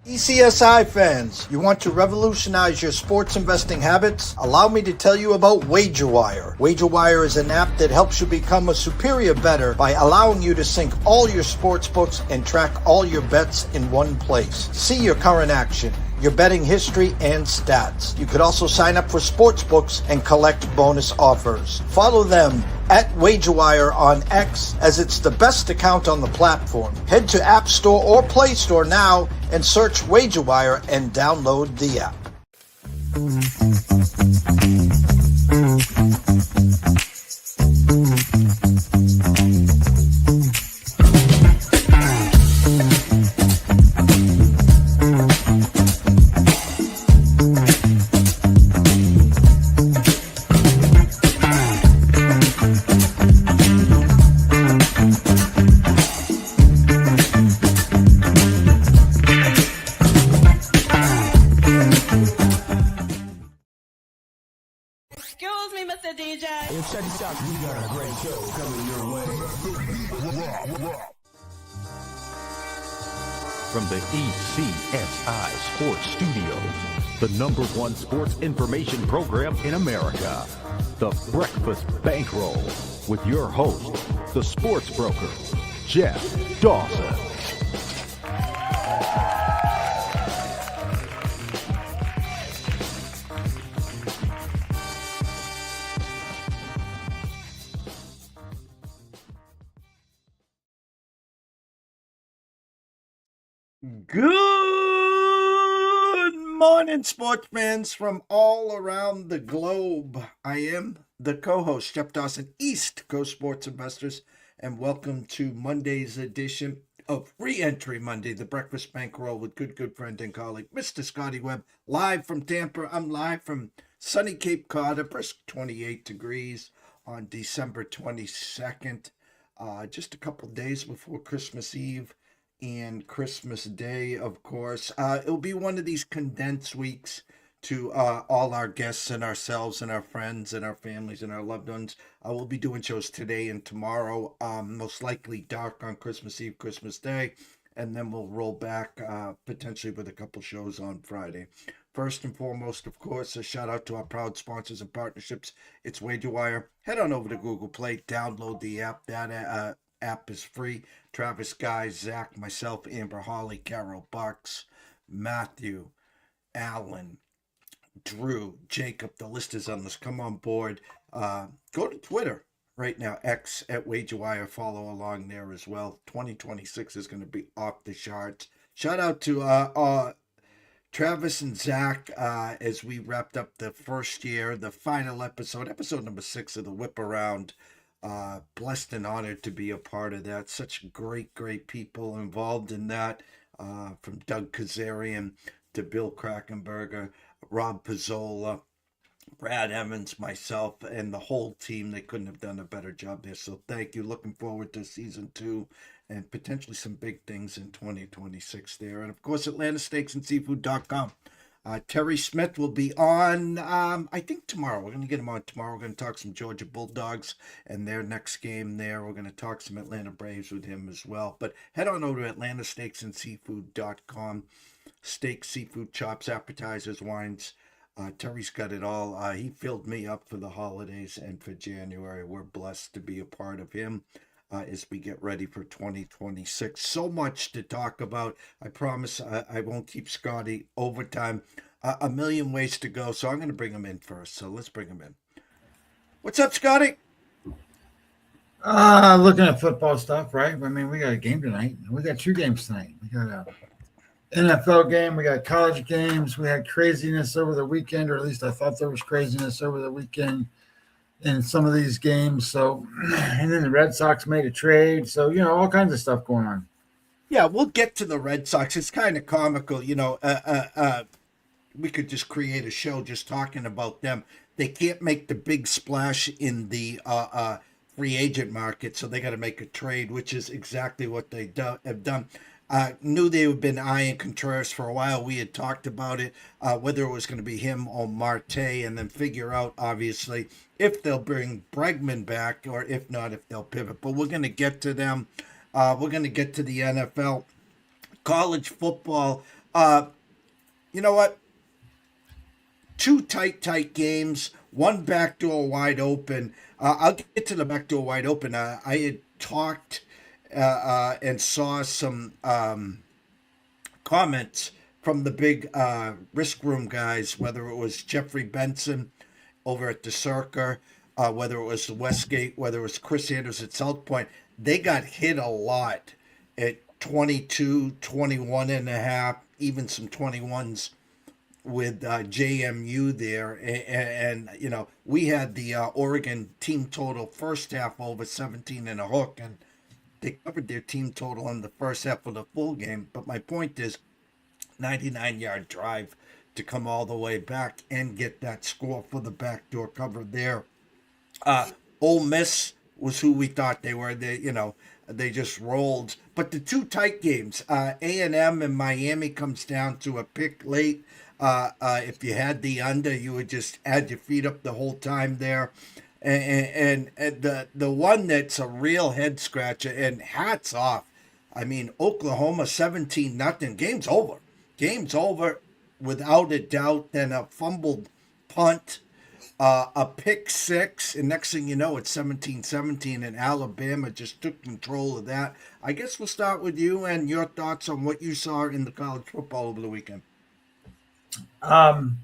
ECSI fans, you want to revolutionize your sports investing habits? Allow me to tell you about WagerWire. WagerWire is an app that helps you become a superior bettor by allowing you to sync all your sports books and track all your bets in one place. See your current action, your betting history, and stats. You could also sign up for sports books and collect bonus offers. Follow them at WagerWire on X, as it's the best account on the platform. Head to App Store or Play Store now and search WagerWire and download the app. Check this out, we got a great show coming your way. From the ECSI Sports Studios, the #1 sports information program in America, the Breakfast Bankroll, with your host, the sports broker, Jeff Dawson. Good morning, sports fans from all around the globe. I am the co-host, Jeff Dawson, East Coast Sports Investors, and welcome to Monday's edition of Re-Entry Monday, the Breakfast Bankroll with good friend and colleague, Mr. Scotty Webb, live from Tampa. I'm live from sunny Cape Cod, a brisk 28 degrees on December 22nd, just a couple days before Christmas Eve and Christmas Day, of course. It'll be one of these condensed weeks to all our guests and ourselves and our friends and our families and our loved ones. We'll be doing shows today and tomorrow, most likely dark on Christmas Eve, Christmas Day, and then we'll roll back potentially with a couple shows on Friday. First and foremost, of course, a shout out to our proud sponsors and partnerships. It's WagerWire. Head on over to Google Play, download the app. That app is free. Travis, Guy, Zach, myself, Amber, Holly, Carol, Bucks, Matthew, Alan, Drew, Jacob, the list is endless. Come on board. Go to Twitter right now, X at WagerWire. Follow along there as well. 2026 is going to be off the charts. Shout out to Travis and Zach as we wrapped up the first year, the final episode number 6 of the Whip Around. Blessed and honored to be a part of that. Such great people involved in that, from Doug Kazarian to Bill Krakenberger, Rob Pizzola, Brad Evans, myself, and the whole team. They couldn't have done a better job there. So thank you. Looking forward to season 2 and potentially some big things in 2026 there. And of course, AtlantaSteaksandSeafood.com. Terry Smith will be on, I think tomorrow. We're going to get him on tomorrow. We're going to talk some Georgia Bulldogs and their next game there. We're going to talk some Atlanta Braves with him as well. But head on over to AtlantaSteaksandSeafood.com. Steaks, seafood, chops, appetizers, wines. Terry's got it all. He filled me up for the holidays and for January. We're blessed to be a part of him as we get ready for 2026. So much to talk about. I promise I won't keep Scotty overtime. A million ways to go, so I'm going to bring him in first. So let's bring him in. What's up, Scotty? Looking at football stuff, right? I mean, we got a game tonight. We got 2 games tonight. We got a NFL game. We got college games. We had craziness over the weekend, or at least I thought there was craziness over the weekend in some of these games. So, and then the Red Sox made a trade. So, all kinds of stuff going on. Yeah, we'll get to the Red Sox. It's kind of comical, we could just create a show just talking about them. They can't make the big splash in the free agent market, so they got to make a trade, which is exactly what they have done. Knew they had been eyeing Contreras for a while. We had talked about it, whether it was going to be him or Marte, and then figure out, obviously, if they'll bring Bregman back or if not, if they'll pivot. But we're going to get to them. We're going to get to the NFL. College football You know what? Two tight games, one backdoor wide open. I'll get to the backdoor wide open. I had talked and saw some comments from the big risk room guys, whether it was Jeffrey Benson over at the Circa, whether it was Westgate, whether it was Chris Sanders at South Point. They got hit a lot at 22, 21 and a half, even some 21s with JMU there. And you know, we had the Oregon team total first half over 17 and a hook, and they covered their team total in the first half of the full game. But my point is 99-yard drive to come all the way back and get that score for the backdoor cover there. Ole Miss was who we thought they were. They just rolled. But the two tight games, A&M and Miami, comes down to a pick late. If you had the under, you would just add your feet up the whole time there. And the one that's a real head scratcher, and hats off. I mean, Oklahoma 17-0. Game's over. Game's over without a doubt. Then a fumbled punt, a pick six, and next thing you know, it's 17-17, and Alabama just took control of that. I guess we'll start with you and your thoughts on what you saw in the college football over the weekend. I'm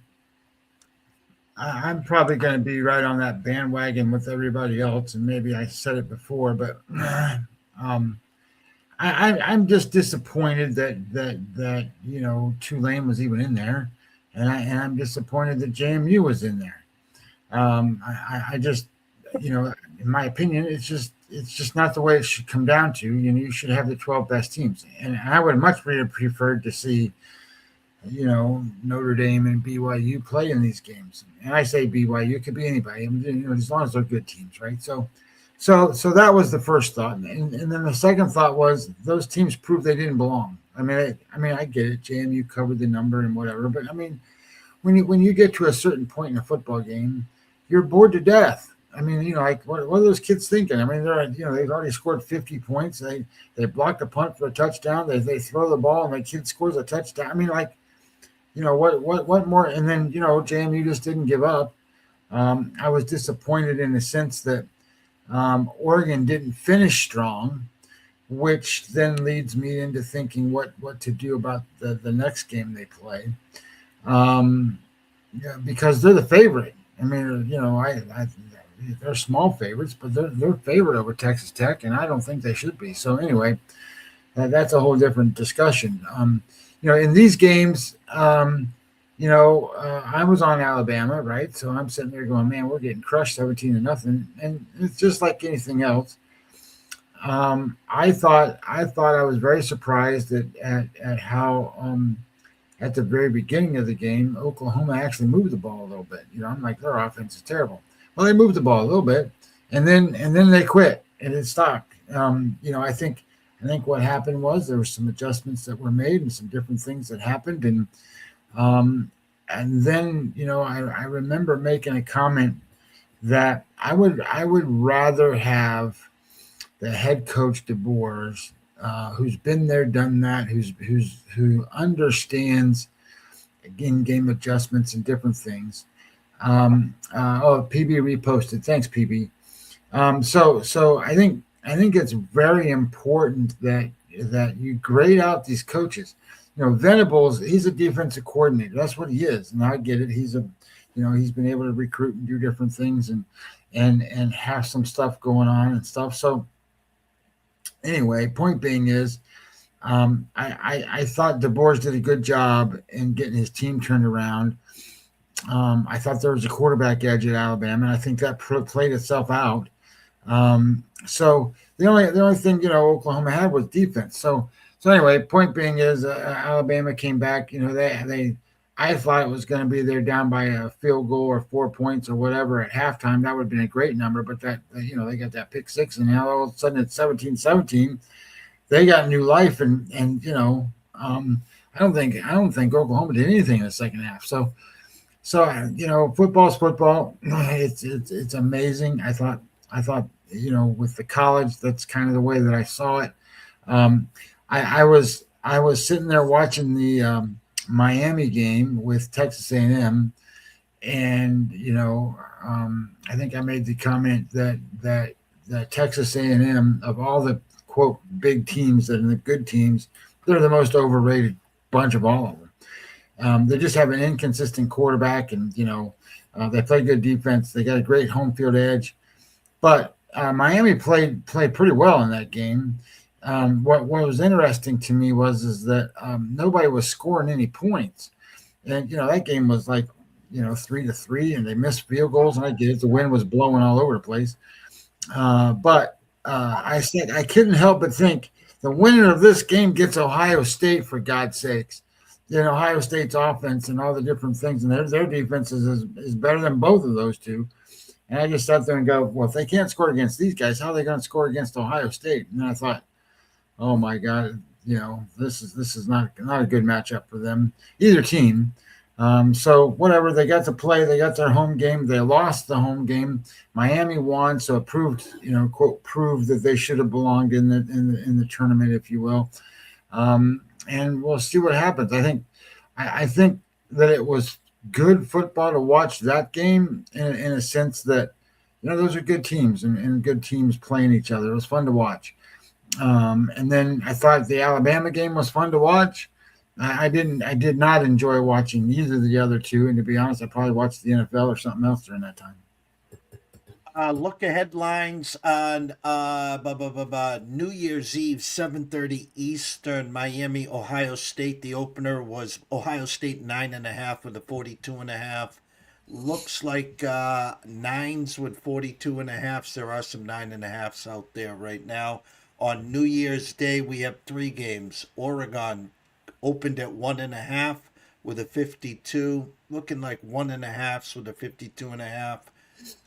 probably going to be right on that bandwagon with everybody else, and maybe I said it before, but I'm just disappointed that Tulane was even in there, and I'm disappointed that JMU was in there. I just, in my opinion, it's just not the way it should come down to. You should have the 12 best teams, and I would much preferred to see Notre Dame and BYU play in these games. And I say BYU, it could be anybody. I mean, as long as they're good teams, right? So that was the first thought, and then the second thought was those teams proved they didn't belong. I mean, I get it. JMU covered the number and whatever, but I mean, when you get to a certain point in a football game, you're bored to death. I mean, like what are those kids thinking? I mean, they've already scored 50 points. They blocked a punt for a touchdown. They throw the ball and the kid scores a touchdown. I mean, like, what more? And then, JMU just didn't give up. I was disappointed in the sense that Oregon didn't finish strong, which then leads me into thinking what to do about the next game they play. Because they're the favorite. I mean, they're small favorites, but they're favored over Texas Tech, and I don't think they should be. So anyway, that's a whole different discussion. In these games, I was on Alabama, right? So I'm sitting there going, man, we're getting crushed 17-0. And it's just like anything else. I thought I was very surprised at how at the very beginning of the game, Oklahoma actually moved the ball a little bit. I'm like, their offense is terrible. Well, they moved the ball a little bit, and then they quit, and it stopped. I think what happened was there were some adjustments that were made and some different things that happened. And then, I remember making a comment that I would rather have the head coach DeBoers, who's been there, done that, who understands in-game adjustments and different things. PB reposted. Thanks, PB. So I think it's very important that you grade out these coaches. Venables, he's a defensive coordinator. That's what he is, and I get it. He's he's been able to recruit and do different things and have some stuff going on and stuff. So anyway, point being is, I thought DeBoers did a good job in getting his team turned around. I thought there was a quarterback edge at Alabama, and I think that played itself out. So the only thing Oklahoma had was defense. So anyway, point being is Alabama came back. I thought it was going to be they're down by a field goal or 4 points or whatever at halftime. That would have been a great number, but that they got that pick six, and now all of a sudden it's 17-17. They got new life, and I don't think Oklahoma did anything in the second half. So football's football. It's amazing. I thought with the college, that's kind of the way that I saw it. I was sitting there watching the Miami game with Texas A&M, and I think I made the comment that Texas A&M, of all the quote big teams and the good teams, they're the most overrated bunch of all of them. They just have an inconsistent quarterback, and they play good defense. They got a great home field edge, but Miami played pretty well in that game. What was interesting to me is that nobody was scoring any points, and that game was like 3-3, and they missed field goals, and I get it. The wind was blowing all over the place, but I said I couldn't help but think the winner of this game gets Ohio State, for God's sakes. Ohio State's offense and all the different things, and their defense is better than both of those two. And I just sat there and go, well, if they can't score against these guys, how are they going to score against Ohio State? And then I thought, oh my God, this is not a good matchup for them, either team. So whatever, they got to play, they got their home game, they lost the home game. Miami won, so it proved, quote, proved that they should have belonged in the tournament, if you will. And we'll see what happens. I think that it was good football to watch that game in a sense that, those are good teams and good teams playing each other. It was fun to watch. And then I thought the Alabama game was fun to watch. I did not enjoy watching either of the other two. And to be honest, I probably watched the NFL or something else during that time. Look at headlines on New Year's Eve, 7:30 Eastern, Miami, Ohio State. The opener was Ohio State 9.5 with a 42.5. Looks like nines with 42.5. There are some 9.5s out there right now. On New Year's Day, we have three games. Oregon opened at 1.5 with a 52, looking like 1.5s with a 52.5.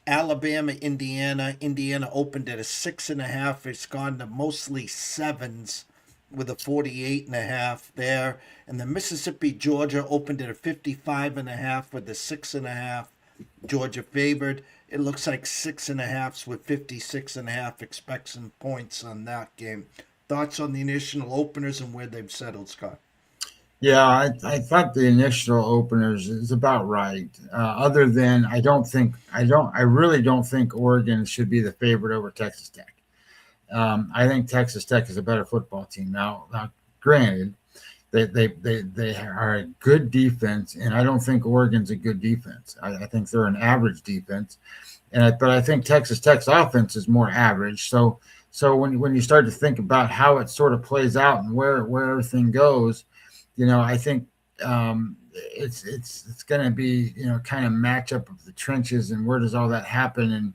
Alabama, Indiana. Indiana opened at a 6.5. It's gone to mostly sevens with a 48.5 there. And the Mississippi, Georgia opened at a 55.5 with a 6.5. Georgia favored. It looks like 6.5s with 56.5. Expect some points on that game. Thoughts on the initial openers and where they've settled, Scott? Yeah, I thought the initial openers is about right. Other than I really don't think Oregon should be the favorite over Texas Tech. I think Texas Tech is a better football team. Now granted, they are a good defense, and I don't think Oregon's a good defense. I think they're an average defense, but I think Texas Tech's offense is more average. So when you start to think about how it sort of plays out and where everything goes, I think it's going to be kind of matchup of the trenches and where does all that happen, and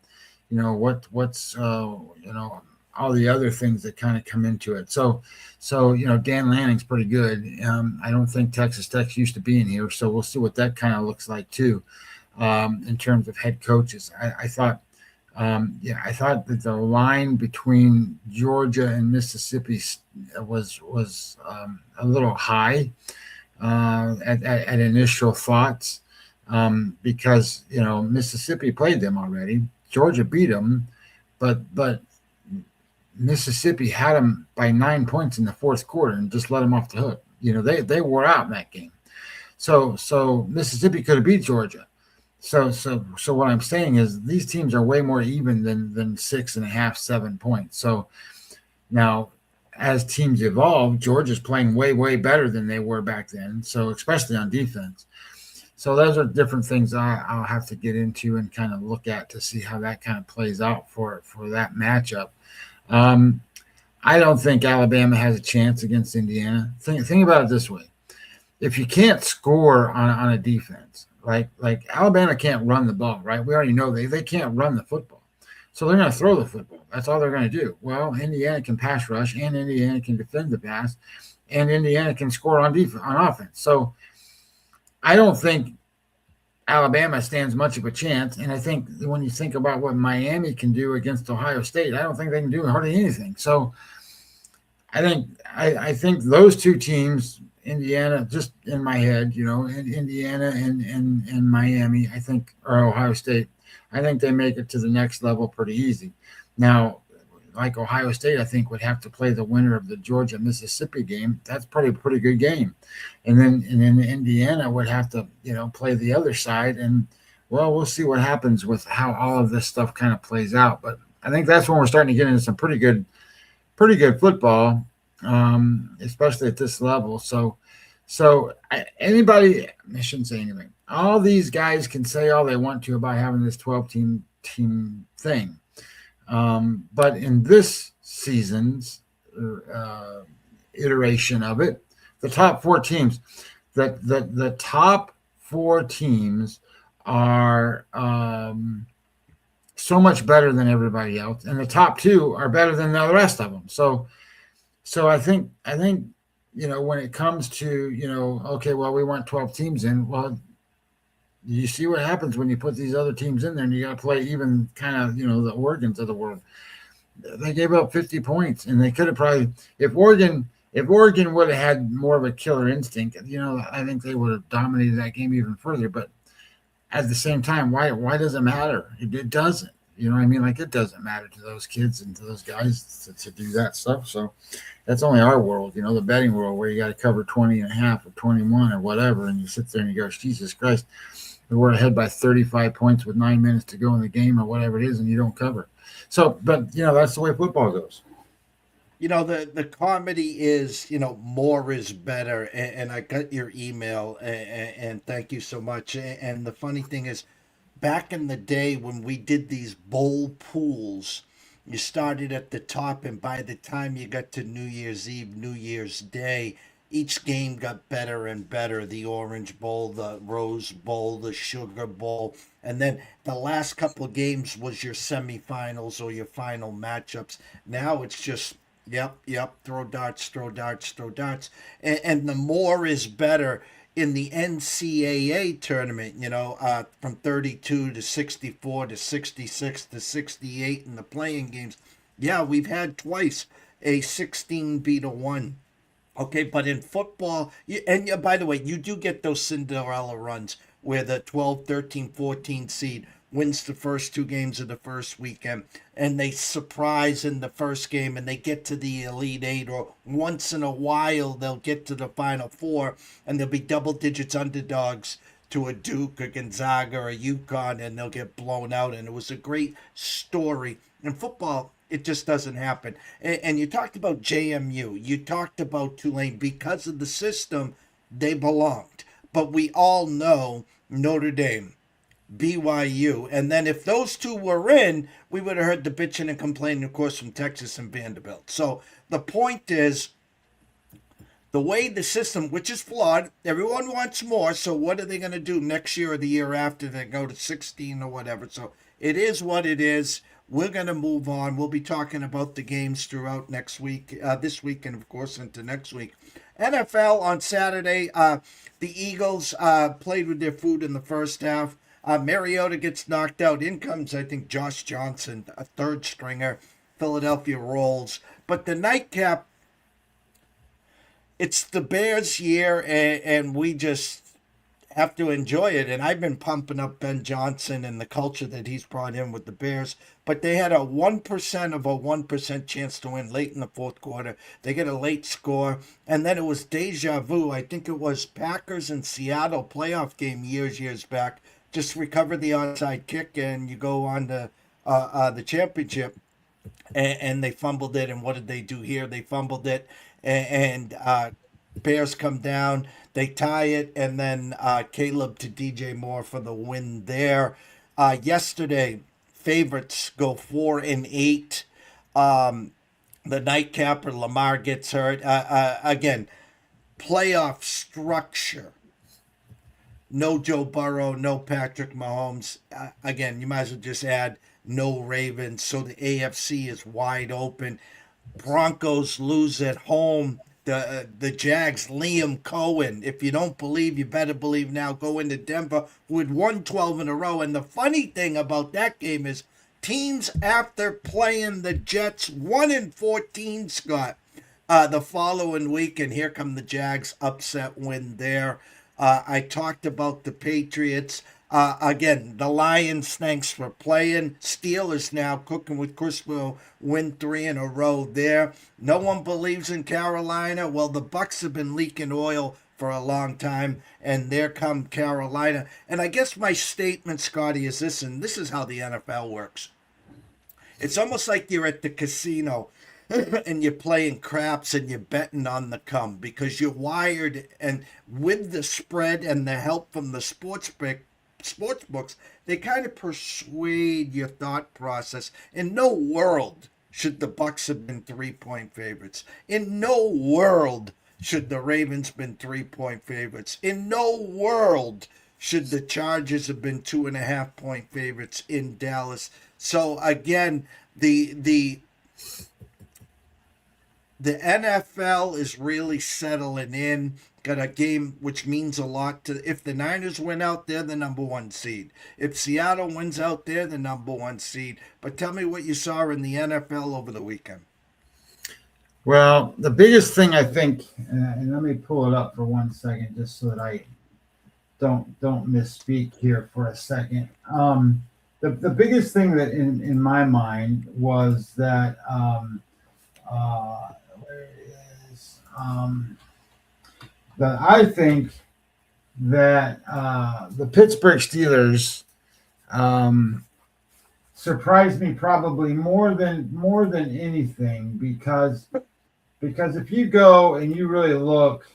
what's all the other things that kind of come into it. So Dan Lanning's pretty good. I don't think Texas Tech's used to being here, so we'll see what that kind of looks like too, in terms of head coaches. I thought that the line between Georgia and Mississippi was a little high at initial thoughts, because Mississippi played them already. Georgia beat them, but Mississippi had them by 9 points in the fourth quarter and just let them off the hook. They wore out in that game. So Mississippi could have beat Georgia. So what I'm saying is these teams are way more even than 6.5, 7 points. So now as teams evolve, Georgia's playing way, way better than they were back then. So especially on defense. So those are different things I'll have to get into and kind of look at to see how that kind of plays out for that matchup. I don't think Alabama has a chance against Indiana. Think about it this way. If you can't score on a defense, like Alabama can't run the ball, right? We already know they can't run the football. So they're going to throw the football. That's all they're going to do. Well, Indiana can pass rush, and Indiana can defend the pass, and Indiana can score on offense. So I don't think Alabama stands much of a chance. And I think when you think about what Miami can do against Ohio State, I don't think they can do hardly anything. So I think those two teams, Indiana, just in my head, Indiana and Miami, I think, or Ohio State, I think they make it to the next level pretty easy. Now, like Ohio State, I think, would have to play the winner of the Georgia-Mississippi game. That's probably a pretty good game. And then Indiana would have to, play the other side. And, well, we'll see what happens with how all of this stuff kind of plays out. But I think that's when we're starting to get into some pretty good football, especially at this level. So anybody, I shouldn't say anything. All these guys can say all they want to about having this 12-team thing. But in this season's iteration of it, the top four teams, the top four teams are so much better than everybody else, and the top two are better than the rest of them. So I think when it comes to okay, well, we want 12 teams in. Well, you see what happens when you put these other teams in there, and you got to play even kind of the Oregons of the world. They gave up 50 points, and they could have probably if Oregon would have had more of a killer instinct, I think they would have dominated that game even further. But at the same time, why does it matter? It doesn't. You know what I mean? Like, it doesn't matter to those kids and to those guys to do that stuff. So that's only our world, the betting world, where you got to cover 20 and a half or 21 or whatever. And you sit there and you go, Jesus Christ, we're ahead by 35 points with 9 minutes to go in the game or whatever it is, and you don't cover. So, but, that's the way football goes. The comedy is, more is better. And I got your email, and thank you so much. And the funny thing is, back in the day when we did these bowl pools, you started at the top, and by the time you got to New Year's Eve, New Year's Day, each game got better and better. The Orange Bowl, the Rose Bowl, the Sugar Bowl. And then the last couple of games was your semifinals or your final matchups. Now it's just, yep, throw darts. And the more is better in the NCAA tournament, from 32 to 64 to 66 to 68 in the playing games. Yeah, we've had twice a 16-1. Okay, but in football, and by the way, you do get those Cinderella runs where the 12, 13, 14 seed wins the first two games of the first weekend, and they surprise in the first game, and they get to the Elite Eight, or once in a while they'll get to the Final Four, and they'll be double digits underdogs to a Duke, a Gonzaga, or a UConn, and they'll get blown out. And it was a great story. In football, it just doesn't happen. And you talked about JMU. You talked about Tulane. Because of the system, they belonged. But we all know Notre Dame, BYU. And then if those two were in, we would have heard the bitching and complaining, of course, from Texas and Vanderbilt. So the point is, the way the system, which is flawed, everyone wants more. So what are they going to do next year or the year after? They go to 16 or whatever. So it is what it is. We're going to move on. We'll be talking about the games throughout next week, this week, and of course into next week. NFL on Saturday, the Eagles played with their food in the first half. Mariota gets knocked out. In comes, I think, Josh Johnson, a third stringer. Philadelphia rolls. But the nightcap, it's the Bears' year, and we just have to enjoy it. And I've been pumping up Ben Johnson and the culture that he's brought in with the Bears. But they had a 1% of a 1% chance to win late in the fourth quarter. They get a late score. And then it was deja vu. I think it was Packers and Seattle playoff game years back. Just recover the onside kick and you go on to the championship. And they fumbled it. And what did they do here? They fumbled it. And Bears come down. They tie it. And then Caleb to DJ Moore for the win there. Yesterday, favorites go 4-8. The nightcapper, Lamar gets hurt. Again, playoff structure. No Joe Burrow, no Patrick Mahomes. Again, you might as well just add no Ravens. So the AFC is wide open. Broncos lose at home. The Jags, Liam Cohen. If you don't believe, you better believe now. Go into Denver, who had won 12 in a row. And the funny thing about that game is teams after playing the Jets 1-14, Scott, the following week. And here come the Jags, upset win there. I talked about the Patriots. Again, the Lions, thanks for playing. Steelers now cooking with Chris will win 3 in a row there. No one believes in Carolina. Well, the Bucks have been leaking oil for a long time, and there come Carolina. And I guess my statement, Scotty, is this, and this is how the NFL works. It's almost like you're at the casino and you're playing craps and you're betting on the come because you're wired, and with the spread and the help from the sports books, they kind of persuade your thought process. In no world should the Bucks have been 3-point favorites. In no world should the Ravens been 3-point favorites. In no world should the Chargers have been 2.5-point favorites in Dallas. So again, the NFL is really settling in. Got a game which means a lot to. If the Niners win out, they're the number 1 seed. If Seattle wins out, they're the number 1 seed. But tell me what you saw in the NFL over the weekend. Well, the biggest thing I think, and let me pull it up for 1 second just so that I don't misspeak here for a second. The biggest thing that in my mind was that where it is that I think that the Pittsburgh Steelers surprised me probably more than anything because if you go and you really look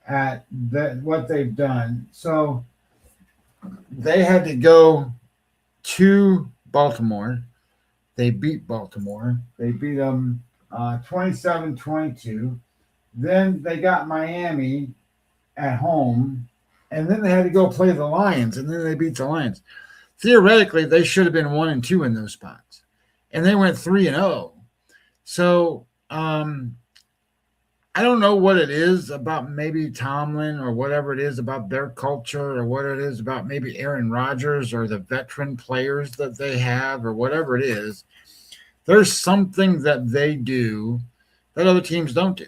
at what they've done, so they had to go to Baltimore. They beat Baltimore. They beat them 27-22. Then they got Miami at home, and then they had to go play the Lions, and then they beat the Lions. Theoretically, they should have been 1-2 in those spots, and they went 3-0. So I don't know what it is about maybe Tomlin or whatever it is about their culture or what it is about maybe Aaron Rodgers or the veteran players that they have or whatever it is. There's something that they do that other teams don't do.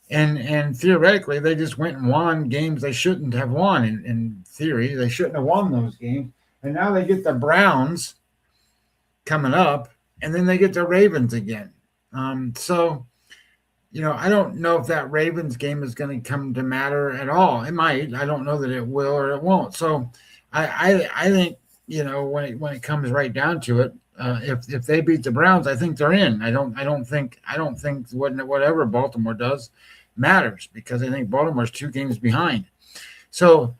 And theoretically, they just went and won games they shouldn't have won. In theory, they shouldn't have won those games. And now they get the Browns coming up, and then they get the Ravens again. So, I don't know if that Ravens game is going to come to matter at all. It might. I don't know that it will or it won't. So I think, when it comes right down to it, if they beat the Browns, I think they're in. I don't think whatever Baltimore does matters because I think Baltimore's 2 games behind. So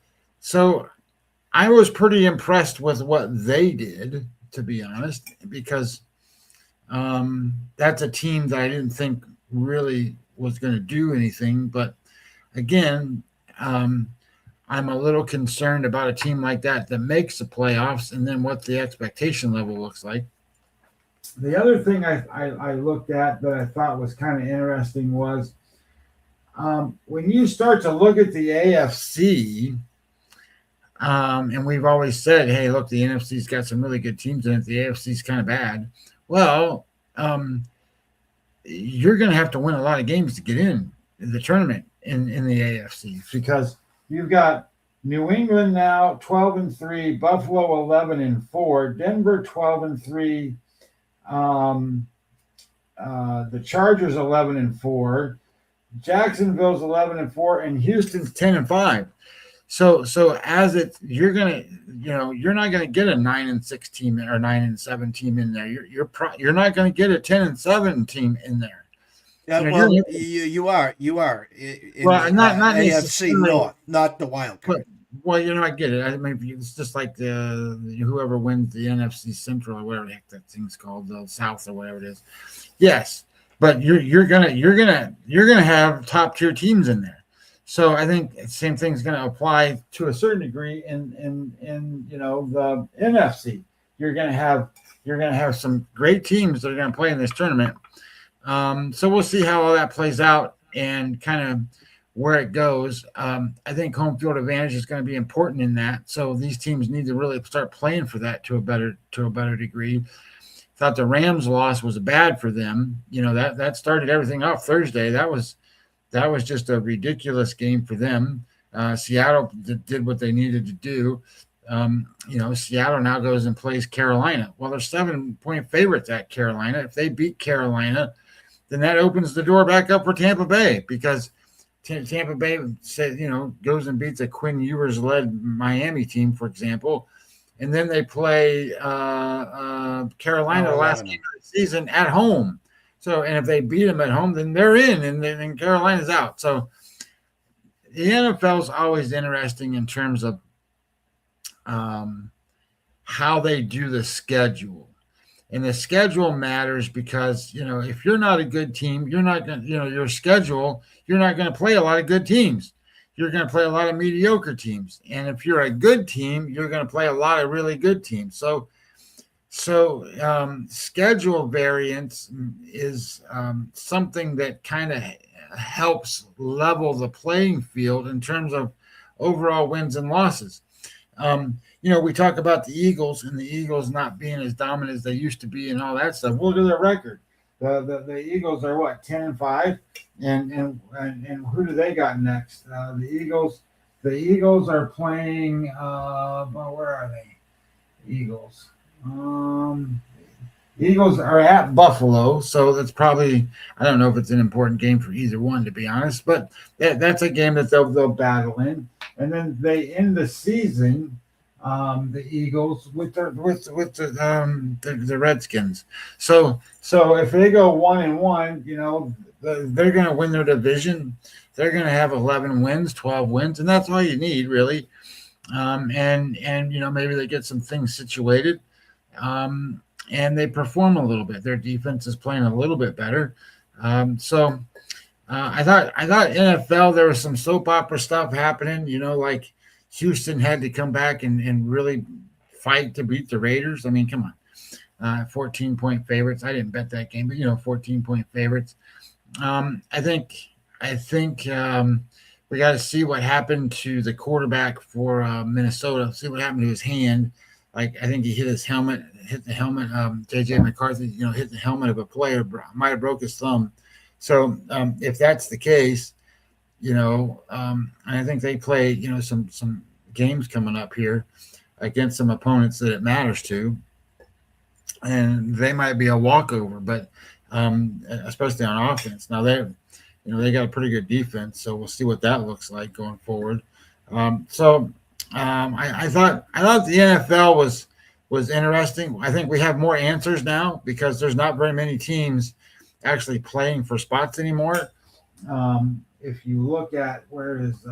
I was pretty impressed with what they did, to be honest, because that's a team that I didn't think really was going to do anything. But again, I'm a little concerned about a team like that makes the playoffs and then what the expectation level looks like. The other thing I looked at that I thought was kind of interesting was when you start to look at the AFC, and we've always said, hey, look, the NFC's got some really good teams in it. The AFC's kind of bad. Well, you're going to have to win a lot of games to get in the tournament in the AFC because you've got New England now 12-3, Buffalo 11-4, Denver 12-3, the Chargers 11-4, Jacksonville's 11-4, and Houston's 10-5. So you're not gonna get a 9-6 team or 9-7 team in there. You're not gonna get a 10-7 team in there. Yeah, you are. Well, not AFC North, not the wild card. I get it. I mean, it's just like whoever wins the NFC Central or whatever the heck that thing's called, the South or whatever it is. Yes, but you're gonna have top tier teams in there. So I think the same thing is going to apply to a certain degree in the NFC. You're going to have some great teams that are going to play in this tournament. So we'll see how all that plays out and kind of where it goes. I think home field advantage is going to be important in that. So these teams need to really start playing for that to a better degree. Thought the Rams loss was bad for them. That started everything off Thursday. That was just a ridiculous game for them. Seattle did what they needed to do. Seattle now goes and plays Carolina. Well, they're 7-point favorites at Carolina. If they beat Carolina, then that opens the door back up for Tampa Bay, because Tampa Bay said, goes and beats a Quinn Ewers led Miami team, for example. And then they play Carolina the last game of the season at home. So, and if they beat them at home, then they're in, and then Carolina's out. So the NFL is always interesting in terms of how they do the schedule. And the schedule matters because, if you're not a good team, you're not going to, your schedule, you're not going to play a lot of good teams. You're going to play a lot of mediocre teams. And if you're a good team, you're going to play a lot of really good teams. So schedule variance is something that kind of helps level the playing field in terms of overall wins and losses. We talk about the Eagles and the Eagles not being as dominant as they used to be and all that stuff. Look at their record. The Eagles are what, 10-5, and who do they got next? The Eagles are playing. Where are they? Eagles. Eagles are at Buffalo, so that's probably, I don't know if it's an important game for either one, to be honest, but that's a game that they'll battle in. And then they end the season, the Eagles, with the Redskins. So if they go 1-1, they're going to win their division. They're going to have 11 wins, 12 wins, and that's all you need, really. And maybe they get some things situated. And they perform a little bit. Their defense is playing a little bit better. I thought NFL, there was some soap opera stuff happening, like Houston had to come back and really fight to beat the Raiders. I mean, come on, 14-point favorites. I didn't bet that game, but 14-point favorites. I think we got to see what happened to the quarterback for Minnesota. See what happened to his hand. Like, I think he hit the helmet. JJ McCarthy, hit the helmet of a player, might have broke his thumb. So if that's the case, I think they play, some games coming up here against some opponents that it matters to, and they might be a walkover, but especially on offense. Now they got a pretty good defense, so we'll see what that looks like going forward. I thought the NFL was interesting. I think we have more answers now because there's not very many teams actually playing for spots anymore. If you look at where is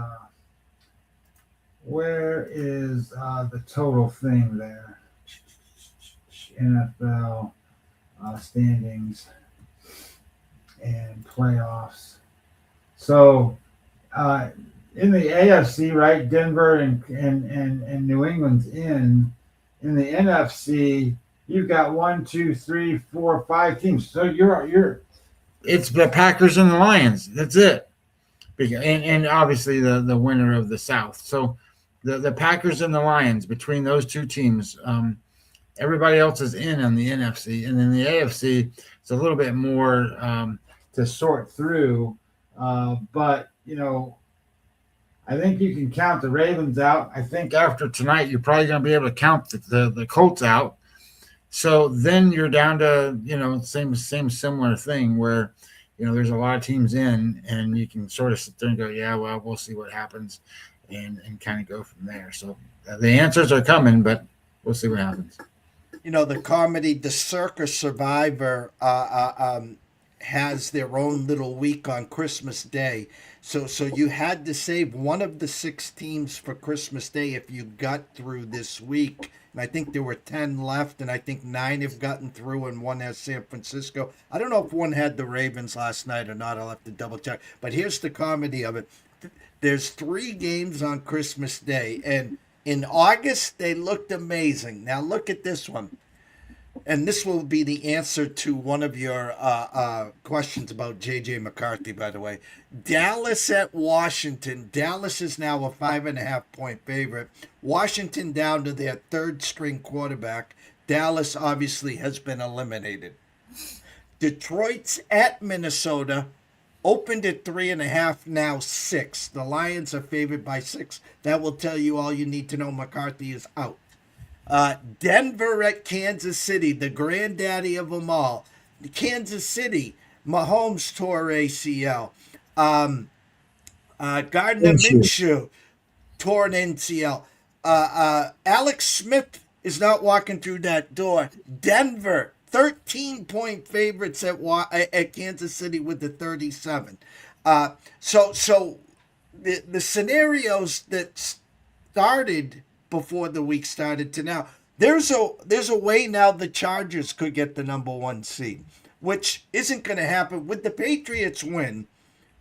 the total thing there, NFL standings and playoffs. So in the AFC, right, Denver and New England's in. In the NFC, you've got 1, 2, 3, 4, 5 teams. So it's the Packers and the Lions. That's it. And obviously the winner of the South. So the Packers and the Lions, between those two teams, everybody else is in on the NFC. And then the AFC, it's a little bit more to sort through. But I think you can count the Ravens out. I think after tonight, you're probably going to be able to count the Colts out. So then you're down to, same similar thing where, there's a lot of teams in, and you can sort of sit there and go, yeah, well, we'll see what happens and kind of go from there. So the answers are coming, but we'll see what happens. The comedy, The Circus Survivor, has their own little week on Christmas Day. So you had to save one of the 6 teams for Christmas Day if you got through this week. And I think there were 10 left, and I think 9 have gotten through, and 1 has San Francisco. I don't know if 1 had the Ravens last night or not. I'll have to double check. But here's the comedy of it. There's 3 games on Christmas Day, and in August, they looked amazing. Now look at this one. And this will be the answer to one of your questions about J.J. McCarthy, by the way. Dallas at Washington. Dallas is now a 5.5-point favorite. Washington down to their 3rd-string quarterback. Dallas obviously has been eliminated. Detroit's at Minnesota. Opened at 3.5, now 6. The Lions are favored by 6. That will tell you all you need to know. McCarthy is out. Denver at Kansas City, the granddaddy of them all. Kansas City, Mahomes tore ACL. Gardner Minshew tore an NCL. Alex Smith is not walking through that door. Denver, 13-point favorites at Kansas City with the 37. So the scenarios that started before the week started to now, there's a way now the Chargers could get the number 1 seed, which isn't going to happen with the Patriots win.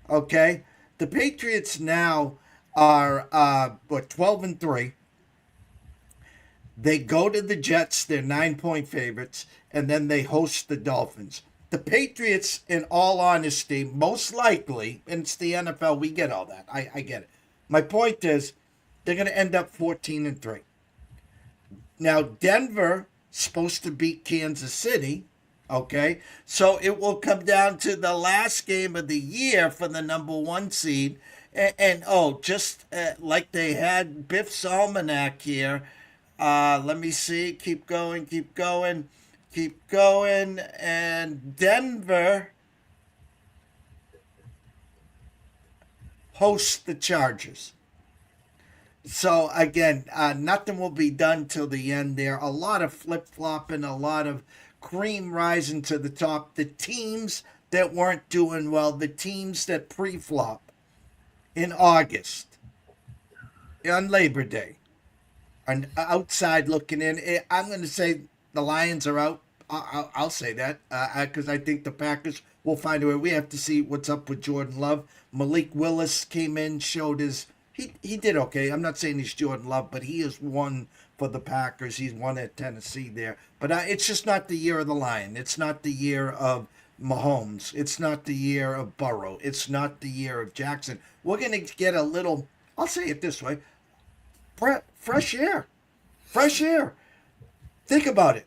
Okay, the Patriots now are 12-3. They go to the Jets, they're 9-point favorites, and then they host the Dolphins. The Patriots, in all honesty, most likely, and it's the NFL, we get all that. I get it. My point is, they're going to end up 14-3. Now, Denver supposed to beat Kansas City, okay? So it will come down to the last game of the year for the number 1 seed. And just like they had Biff's Almanac here, let me see. Keep going. And Denver hosts the Chargers. So, again, nothing will be done till the end there. A lot of flip-flopping, a lot of cream rising to the top. The teams that weren't doing well, the teams that pre-flop in August, on Labor Day, and outside looking in, I'm going to say the Lions are out. I'll say that because I think the Packers will find a way. We have to see what's up with Jordan Love. Malik Willis came in, showed his... He did okay. I'm not saying he's Jordan Love, but he has won for the Packers. He's won at Tennessee there. But it's just not the year of the Lion. It's not the year of Mahomes. It's not the year of Burrow. It's not the year of Jackson. We're going to get a little, I'll say it this way, fresh air. Fresh air. Think about it.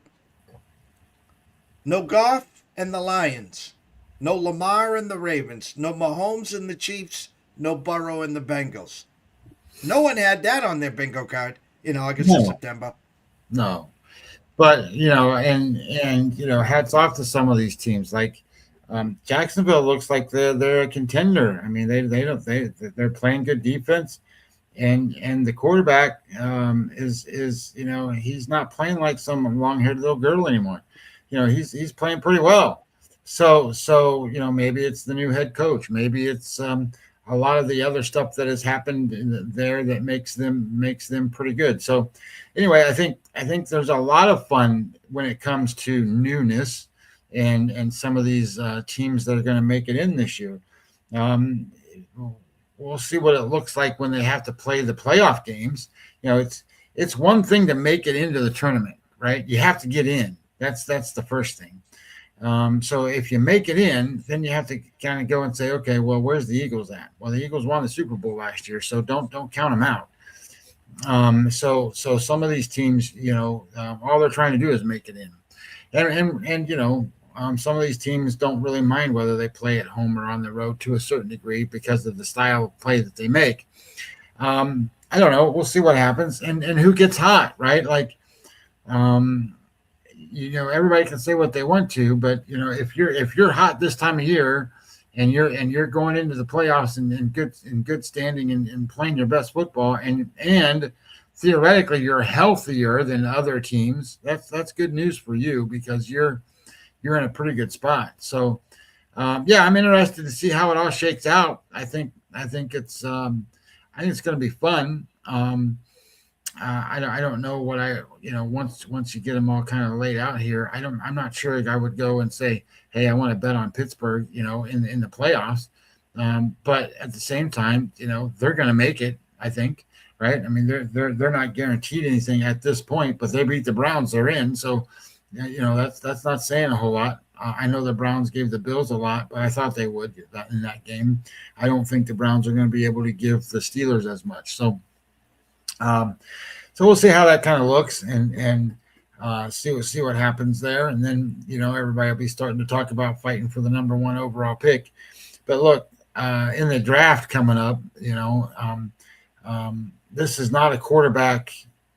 No Goff and the Lions. No Lamar and the Ravens. No Mahomes and the Chiefs. No Burrow and the Bengals. No one had that on their bingo card in August or September. No. But, and hats off to some of these teams. Like Jacksonville looks like they're a contender. I mean, they're playing good defense. And the quarterback is he's not playing like some long-haired little girl anymore. He's playing pretty well. So maybe it's the new head coach. Maybe it's a lot of the other stuff that has happened there that makes them pretty good. So anyway, I think there's a lot of fun when it comes to newness and some of these teams that are going to make it in this year. We'll see what it looks like when they have to play the playoff games. It's one thing to make it into the tournament, right? You have to get in. That's the first thing. So if you make it in, then you have to kind of go and say, okay, well, where's the Eagles at? Well, the Eagles won the Super Bowl last year, so don't count them out. So some of these teams, all they're trying to do is make it in, and some of these teams don't really mind whether they play at home or on the road to a certain degree because of the style of play that they make. I don't know. We'll see what happens and who gets hot, right? Like, everybody can say what they want to, but if you're hot this time of year and you're going into the playoffs in good standing and playing your best football and theoretically you're healthier than other teams, that's good news for you because you're in a pretty good spot. So I'm interested to see how it all shakes out. I think it's going to be fun. I don't know what once you get them all kind of laid out here, I'm not sure I would go and say, hey, I want to bet on Pittsburgh, in the playoffs. But at the same time, they're going to make it, I think, right? I mean, they're not guaranteed anything at this point, but they beat the Browns, they're in. So, that's not saying a whole lot. I know the Browns gave the Bills a lot, but I thought they would in that game. I don't think the Browns are going to be able to give the Steelers as much. So we'll see how that kind of looks and see what happens there. And then, everybody will be starting to talk about fighting for the number 1 overall pick. But look, in the draft coming up, this is not a quarterback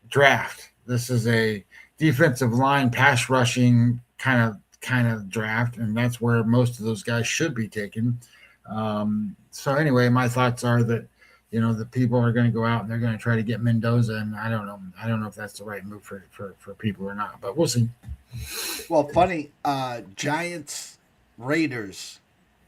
draft. This is a defensive line pass rushing kind of draft, and that's where most of those guys should be taken. So anyway, my thoughts are that the people are going to go out and they're going to try to get Mendoza, and I don't know if that's the right move for people or not, but we'll see. Well, funny, Giants, Raiders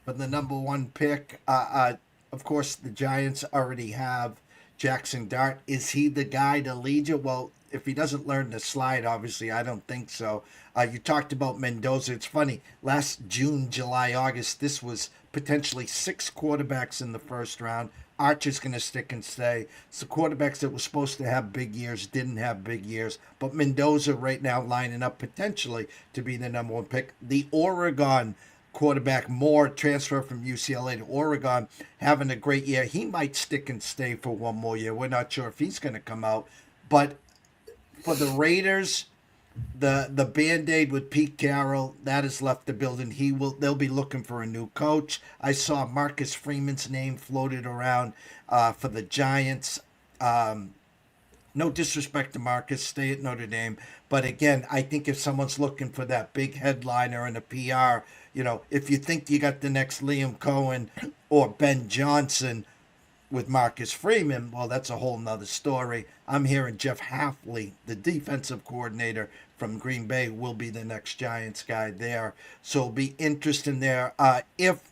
for the number 1 pick. Of course, the Giants already have Jackson Dart. Is he the guy to lead you? Well, if he doesn't learn to slide, obviously, I don't think so. You talked about Mendoza. It's funny. Last June, July, August, this was potentially 6 quarterbacks in the first round. Archer's going to stick and stay. So quarterbacks that were supposed to have big years didn't have big years. But Mendoza right now lining up potentially to be the number 1 pick. The Oregon quarterback Moore, transfer from UCLA to Oregon, having a great year. He might stick and stay for 1 more year. We're not sure if he's going to come out. But for the Raiders, the Band-Aid with Pete Carroll, that has left the building. They'll be looking for a new coach. I saw Marcus Freeman's name floated around for the Giants. No disrespect to Marcus, stay at Notre Dame. But again, I think if someone's looking for that big headliner and a PR, if you think you got the next Liam Cohen or Ben Johnson with Marcus Freeman, well, that's a whole nother story. I'm hearing Jeff Hafley, the defensive coordinator from Green Bay, will be the next Giants guy there. So it'll be interesting there. If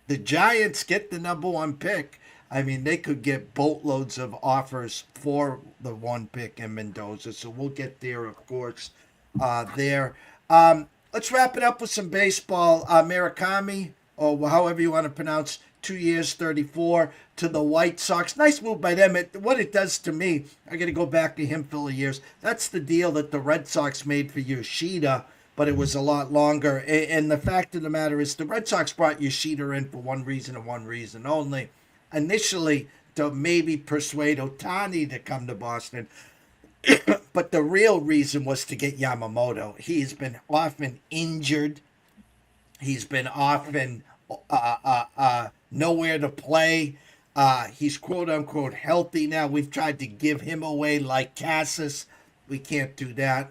the Giants get the number 1 pick, I mean, they could get boatloads of offers for the 1 pick in Mendoza. So we'll get there, of course, there. Let's wrap it up with some baseball. Murakami, or however you want to pronounce, 2 years, 34 to the White Sox. Nice move by them. What it does to me, I got to go back to him for the years. That's the deal that the Red Sox made for Yoshida, but it was a lot longer. And the fact of the matter is the Red Sox brought Yoshida in for one reason and one reason only. Initially, to maybe persuade Ohtani to come to Boston. But the real reason was to get Yamamoto. He's been often injured. He's been often nowhere to play. He's quote-unquote healthy now. We've tried to give him away like Cassis. We can't do that.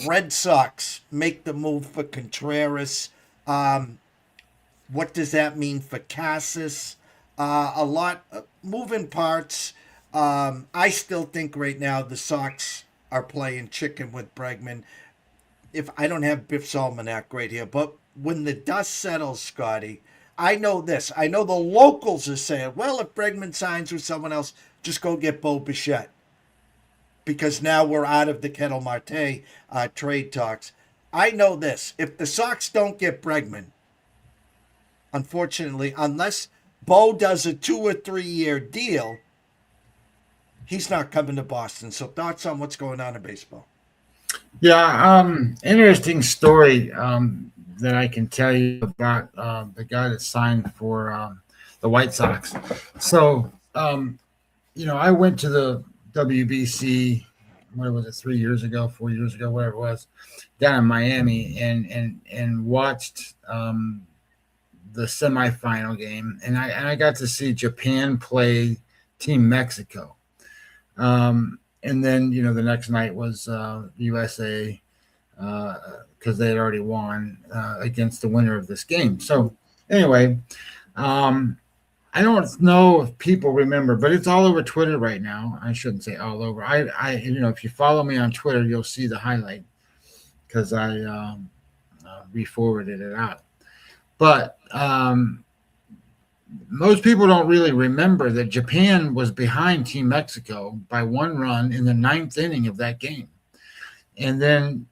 Red Sox make the move for Contreras. What does that mean for Cassis? A lot of moving parts. I still think right now the Sox are playing chicken with Bregman. If I don't have Biff's Almanac right here, but when the dust settles, Scotty, I know this. I know the locals are saying, well, if Bregman signs with someone else, just go get Bo Bichette. Because now we're out of the Kettle Marte trade talks. I know this. If the Sox don't get Bregman, unfortunately, unless Bo does a 2 or 3 year deal, he's not coming to Boston. So thoughts on what's going on in baseball? Yeah, interesting story that I can tell you about the guy that signed for the White Sox. So, I went to the WBC, what was it, 3 years ago, 4 years ago, whatever it was, down in Miami, and watched the semifinal game, and I got to see Japan play Team Mexico. And then, the next night was USA because they had already won against the winner of this game. So anyway, I don't know if people remember, but it's all over Twitter right now. I shouldn't say all over. I if you follow me on Twitter, you'll see the highlight because I re-forwarded it out. But most people don't really remember that Japan was behind Team Mexico by 1 run in the 9th inning of that game. And then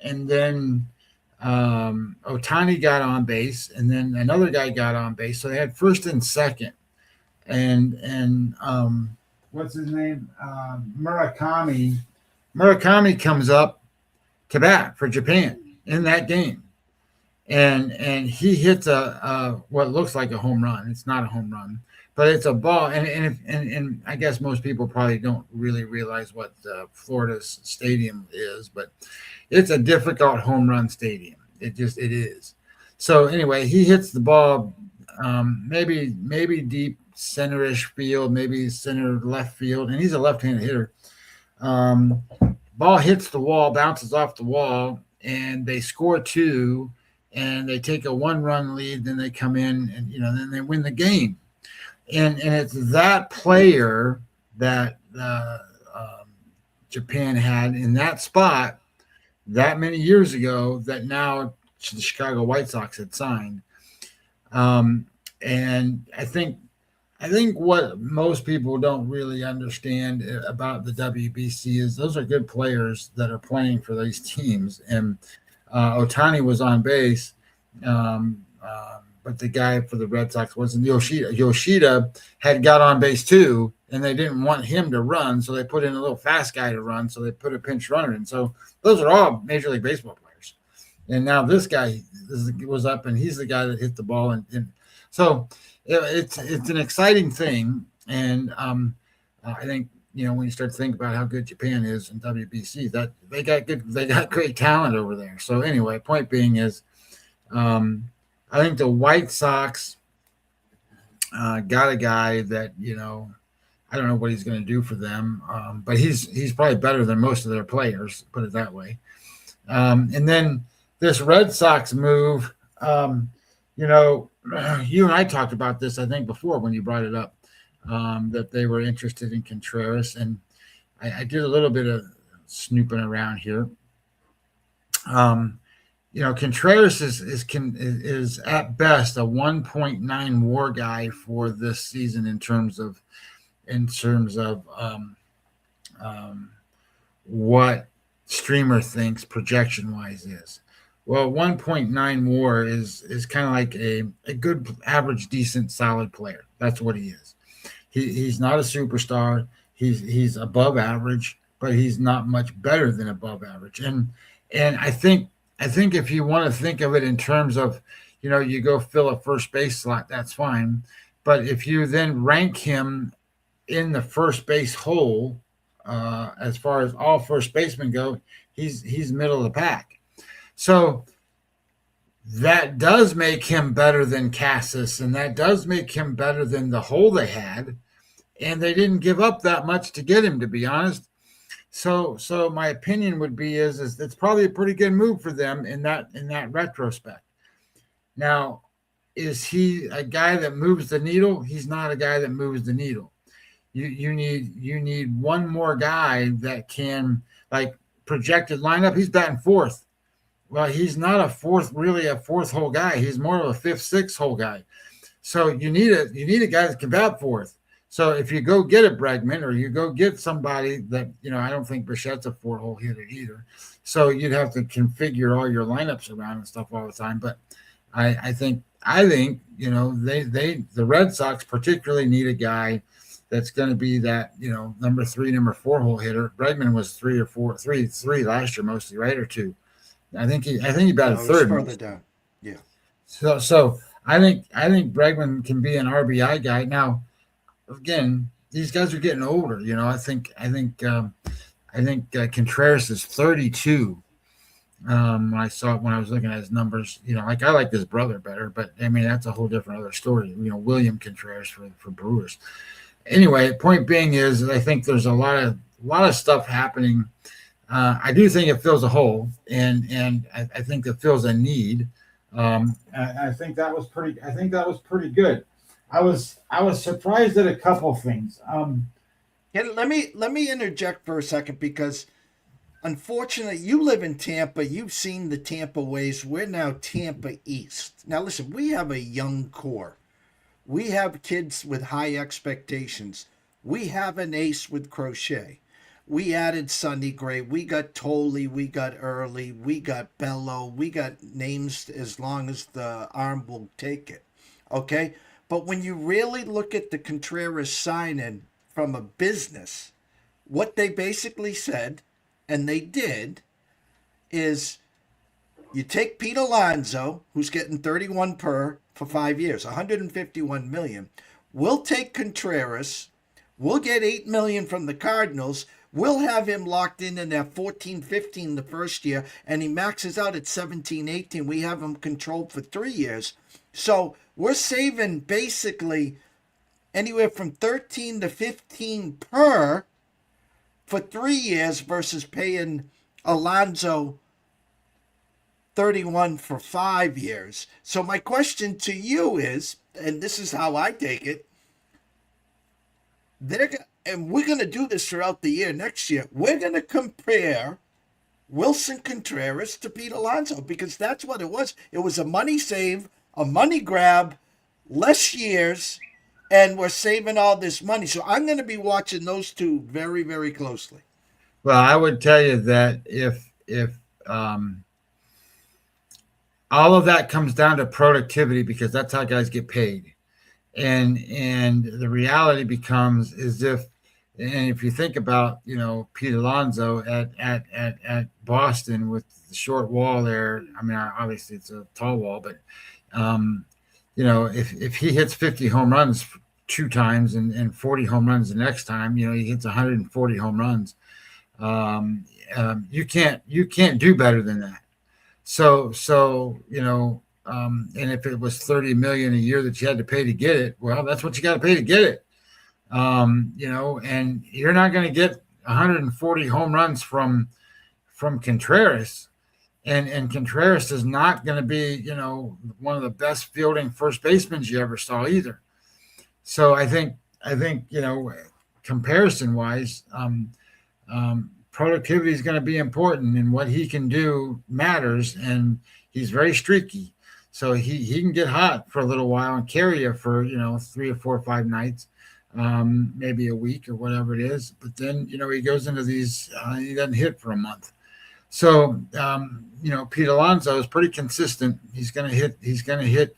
Ohtani got on base, and then another guy got on base. So they had first and second. And what's his name? Murakami. Murakami comes up to bat for Japan in that game. And he hits a what looks like a home run. It's not a home run, but it's a ball. And I guess most people probably don't really realize what Florida's stadium is, but it's a difficult home run stadium. It is. So anyway, he hits the ball maybe deep center-ish field, maybe center left field, and he's a left-handed hitter. Ball hits the wall, bounces off the wall, and they score 2, and they take a 1-run lead. Then they come in, and then they win the game. And it's that player that Japan had in that spot that many years ago that now the Chicago White Sox had signed. And I think what most people don't really understand about the WBC is those are good players that are playing for these teams. And Ohtani was on base, but the guy for the Red Sox wasn't. Yoshida had got on base too, and they didn't want him to run, so they put in a little fast guy to run, so they put a pinch runner in. So those are all Major League Baseball players. And now this guy was up, and he's the guy that hit the ball. And so it's an exciting thing. And I think, when you start to think about how good Japan is in WBC, that they got great talent over there. So anyway, point being is, I think the White Sox got a guy that, I don't know what he's going to do for them, but he's probably better than most of their players, put it that way. And then this Red Sox move, you and I talked about this, I think, before when you brought it up, that they were interested in Contreras. And I did a little bit of snooping around here. Contreras is at best a 1.9 WAR guy for this season in terms of what Streamer thinks projection wise is. Well, 1.9 WAR is kind of like a good, average, decent, solid player. That's what he is. He's not a superstar. He's above average, but he's not much better than above average. And I think if you want to think of it in terms of, you go fill a first base slot, that's fine. But if you then rank him in the first base hole, as far as all first basemen go, he's middle of the pack. So that does make him better than Cassis, and that does make him better than the hole they had. And they didn't give up that much to get him, to be honest. So my opinion would be is it's probably a pretty good move for them in that retrospect. Now, is he a guy that moves the needle? He's not a guy that moves the needle. You need one more guy that can, like, projected lineup. He's batting fourth. Well, he's not a fourth hole guy. He's more of a fifth, sixth hole guy. So you need a guy that can bat fourth. So if you go get a Bregman or you go get somebody that, I don't think Bichette's a 4-hole hitter either. So you'd have to configure all your lineups around and stuff all the time. But I think the Red Sox particularly need a guy that's going to be that, number 3, number 4-hole hitter. Bregman was 3 last year mostly, right? Or 2. I think he batted third. Further down. Yeah. So I think Bregman can be an RBI guy. Now, again, these guys are getting older. I think Contreras is 32. When I was looking at his numbers, I like his brother better, but I mean that's a whole different other story. William Contreras for Brewers. Anyway, point being is I think there's a lot of stuff happening. I do think it fills a hole, and I think it fills a need. I think that was pretty good. I was surprised at a couple things. Let me interject for a second, because unfortunately you live in Tampa. You've seen the Tampa ways. We're now Tampa East. Now listen, we have a young core. We have kids with high expectations. We have an ace with Crochet. We added Sonny Gray. We got Tolle. We got Early. We got Bello. We got names as long as the arm will take it. Okay? But when you really look at the Contreras sign-in from a business, what they basically said, and they did, is you take Pete Alonso, who's getting 31 per for 5 years, 151 million. We'll take Contreras. We'll get $8 million from the Cardinals. We'll have him locked in at 14-15 the first year, and he maxes out at 17-18. We have him controlled for 3 years. So we're saving basically anywhere from 13 to 15 per for 3 years versus paying Alonso 31 for 5 years. So my question to you is, and this is how I take it, and we're going to do this throughout the year next year. We're going to compare Wilson Contreras to Pete Alonso because that's what it was. It was a money save, a money grab, less years, and we're saving all this money. So I'm going to be watching those two very, very closely. Well, I would tell you that if all of that comes down to productivity, because that's how guys get paid, and the reality becomes is if you think about Pete Alonso at Boston with the short wall there. I mean, obviously it's a tall wall, but if he hits 50 home runs 2 times and 40 home runs the next time, he hits 140 home runs. You can't do better than that. So and if it was $30 million a year that you had to pay to get it, well, that's what you got to pay to get it. And you're not going to get 140 home runs from Contreras, and Contreras is not going to be one of the best fielding first basemen you ever saw either. So I think comparison wise, productivity is going to be important, and what he can do matters, and he's very streaky. So he can get hot for a little while and carry you for 3 or 4 or 5 nights, maybe a week or whatever it is. But then he goes into these he doesn't hit for a month. So Pete Alonso is pretty consistent. He's going to hit.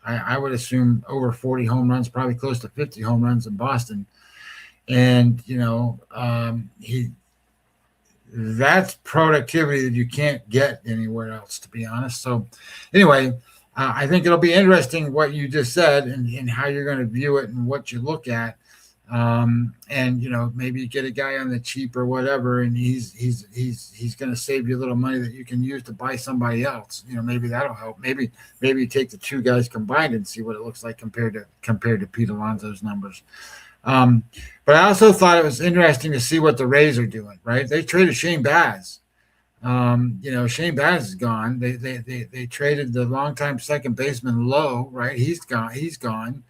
I would assume over 40 home runs, probably close to 50 home runs in Boston, and that's productivity that you can't get anywhere else, to be honest. So anyway, I think it'll be interesting what you just said and how you're going to view it and what you look at. And maybe you get a guy on the cheap or whatever, and he's going to save you a little money that you can use to buy somebody else. Maybe that'll help. Maybe you take the 2 guys combined and see what it looks like compared to Pete Alonso's numbers. But I also thought it was interesting to see what the Rays are doing. Right, they traded Shane Baz. Shane Baz is gone. They traded the longtime second baseman Lowe. Right, he's gone.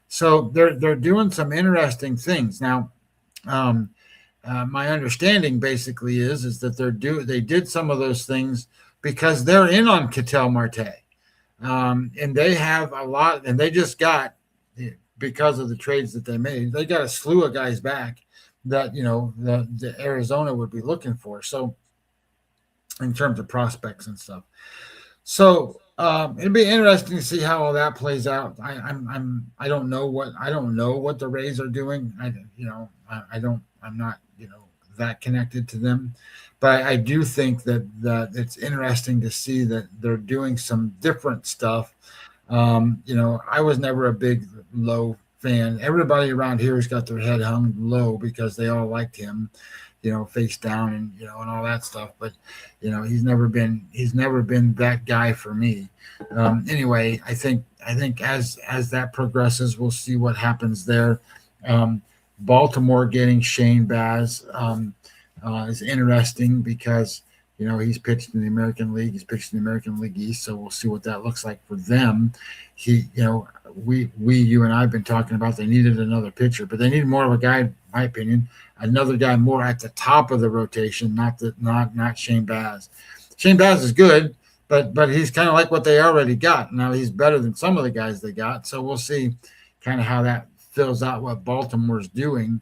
So they're doing some interesting things now. My understanding basically is that they did some of those things because they're in on Ketel Marte, and they have a lot, and they just got, because of the trades that they made, they got a slew of guys back that the Arizona would be looking for. So in terms of prospects and stuff, so it'll be interesting to see how all that plays out. I don't know what the Rays are doing. I'm not that connected to them, but I do think that it's interesting to see that they're doing some different stuff. I was never a big Lowe fan. Everybody around here has got their head hung low because they all liked him, face down and all that stuff. But he's never been that guy for me. Anyway, I think as that progresses, we'll see what happens there. Baltimore getting Shane Baz is interesting because he's pitched in the American League. He's pitched in the American League East, so we'll see what that looks like for them. You and I have been talking about they needed another pitcher, but they need more of a guy, in my opinion, another guy more at the top of the rotation, not Shane Baz. Shane Baz is good, but he's kind of like what they already got. Now he's better than some of the guys they got, so we'll see kind of how that fills out what Baltimore's doing.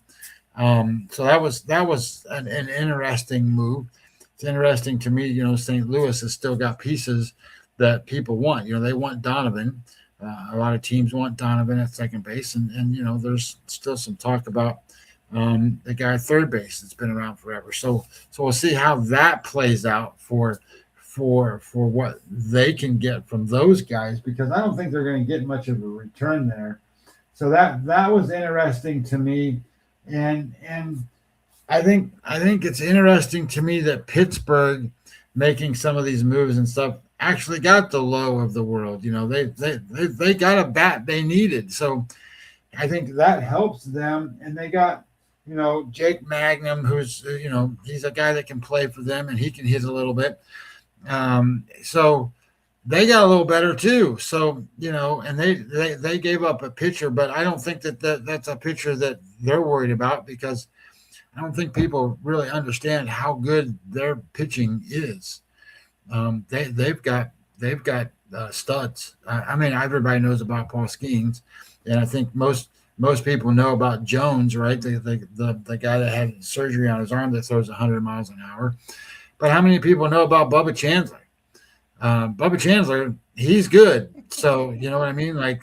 So that was an interesting move. It's interesting to me, St. Louis has still got pieces that people want. They want Donovan. A lot of teams want Donovan at second base, and there's still some talk about the guy at third base that's been around forever. So we'll see how that plays out for what they can get from those guys, because I don't think they're going to get much of a return there. So that was interesting to me, and I think it's interesting to me that Pittsburgh making some of these moves and stuff actually got the Lowe of the world. They got a bat they needed. So I think that helps them. And they got, Jake Magnum, who's, he's a guy that can play for them and he can hit a little bit. So they got a little better too. So, and they gave up a pitcher, but I don't think that's a pitcher that they're worried about, because I don't think people really understand how good their pitching is. They've got studs. I mean, everybody knows about Paul Skeens, and I think most people know about Jones, right? The guy that had surgery on his arm that throws 100 miles an hour. But how many people know about Bubba Chandler? Bubba Chandler, he's good. So you know what I mean? Like,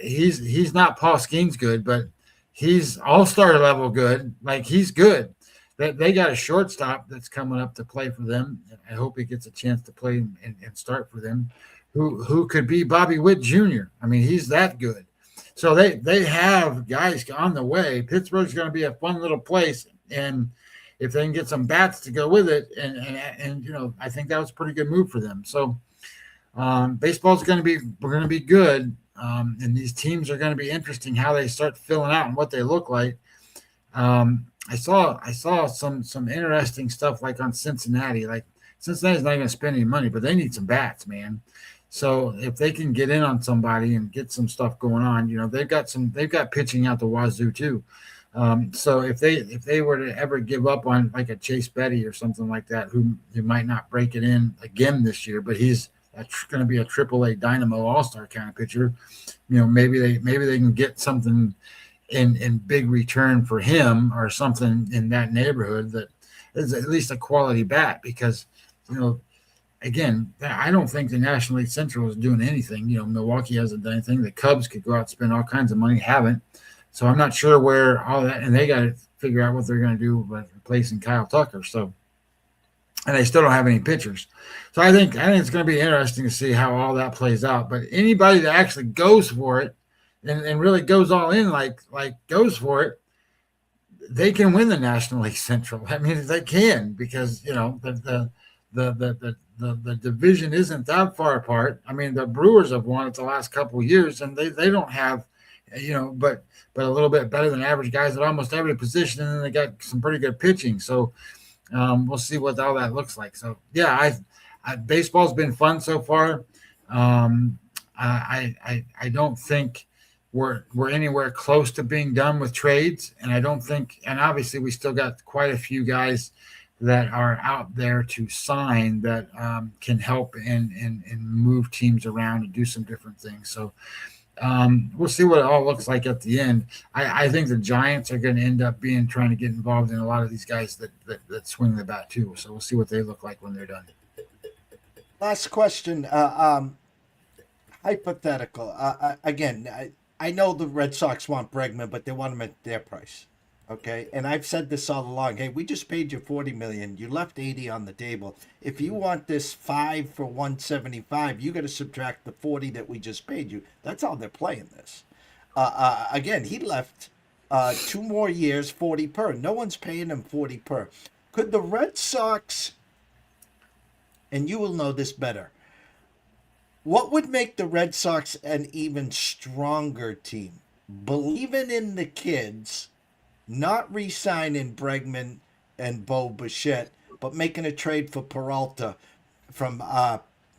he's not Paul Skeens good, but he's all-star level good. Like, he's good. They got a shortstop that's coming up to play for them. I hope he gets a chance to play and start for them. Who could be Bobby Witt Jr. I mean, he's that good. So they have guys on the way. Pittsburgh's going to be a fun little place, and if they can get some bats to go with it, and I think that was a pretty good move for them. So baseball's going to be good, and these teams are going to be interesting how they start filling out and what they look like. I saw some interesting stuff like on Cincinnati. Like, Cincinnati's not going to spend any money, but they need some bats, man. So if they can get in on somebody and get some stuff going on, they've got pitching out the wazoo too. So if they were to ever give up on like a Chase Betty or something like that, who might not break it in again this year, but he's going to be a AAA Dynamo All-Star kind of pitcher, maybe they can get something in big return for him or something in that neighborhood that is at least a quality bat, because again, I don't think the National League Central is doing anything. Milwaukee hasn't done anything. The Cubs could go out and spend all kinds of money, haven't. So I'm not sure where all that, and they got to figure out what they're going to do with replacing Kyle Tucker. So, and they still don't have any pitchers. So I think it's going to be interesting to see how all that plays out. But anybody that actually goes for it and really goes all in, like goes for it, they can win the National League Central. I mean, they can, because the division isn't that far apart. I mean, the Brewers have won it the last couple of years, and they don't have, but a little bit better than average guys at almost every position, and then they got some pretty good pitching. So we'll see what all that looks like. So yeah, baseball's been fun so far. I don't think we're anywhere close to being done with trades, and I don't think, and obviously we still got quite a few guys that are out there to sign that can help and move teams around and do some different things. So we'll see what it all looks like at the end. I think the Giants are going to end up trying to get involved in a lot of these guys that swing the bat too. So we'll see what they look like when they're done. Last question. Hypothetical. Again, I know the Red Sox want Bregman, but they want him at their price. Okay, and I've said this all along. Hey, we just paid you $40 million. You left 80 on the table. If you want this 5 for 175, you got to subtract the 40 that we just paid you. That's how they're playing this. Again, he left 2 more years, 40 per. No one's paying him 40 per. Could the Red Sox, and you will know this better, what would make the Red Sox an even stronger team? Believing in the kids, not re-signing Bregman and Bo Bichette, but making a trade for Peralta from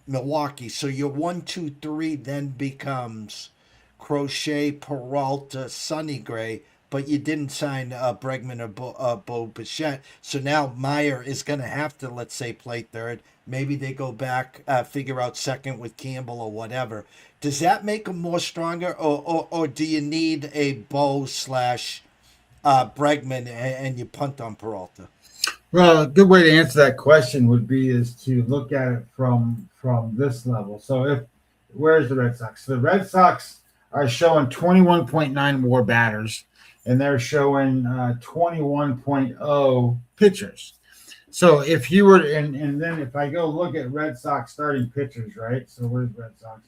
Milwaukee. So your 1, 2, 3 then becomes Crochet, Peralta, Sonny Gray, but you didn't sign Bregman or Bo Bichette. So now MAYE is going to have to, let's say, play third. Maybe they go back, figure out second with Campbell or whatever. Does that make them more stronger, or do you need a Bo / Bregman and you punt on Peralta? Well, a good way to answer that question would be is to look at it from this level. So where's the Red Sox? So the Red Sox are showing 21.9 WAR batters, and they're showing 21.0 pitchers. So if you were, and then if I go look at Red Sox starting pitchers, right? So where's Red Sox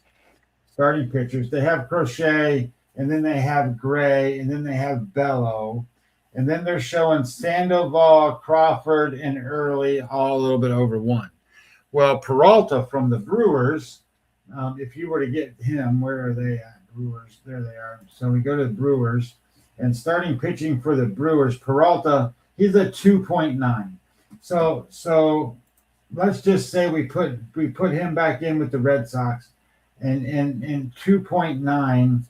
starting pitchers? They have Crochet, and then they have Gray, and then they have Bello, and then they're showing Sandoval, Crawford, and Early all a little bit over 1. Well, Peralta from the Brewers, if you were to get him, where are they at? Brewers, there they are. So we go to the Brewers, and starting pitching for the Brewers, Peralta, he's a 2.9. So let's just say we put him back in with the Red Sox, and 2.9.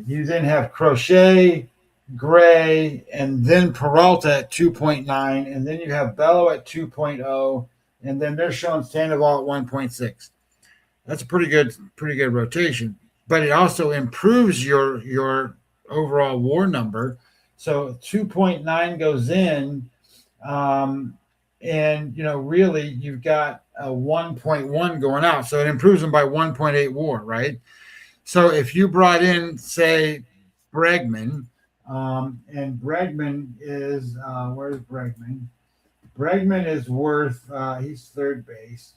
You then have Crochet, Gray, and then Peralta at 2.9, and then you have Bello at 2.0, and then they're showing Sandoval at 1.6. That's a pretty good rotation, but it also improves your overall WAR number. So 2.9 goes in, and really you've got a 1.1 going out, so it improves them by 1.8 WAR, right? So if you brought in, say, Bregman, and Bregman is where's Bregman? Bregman is worth he's third base.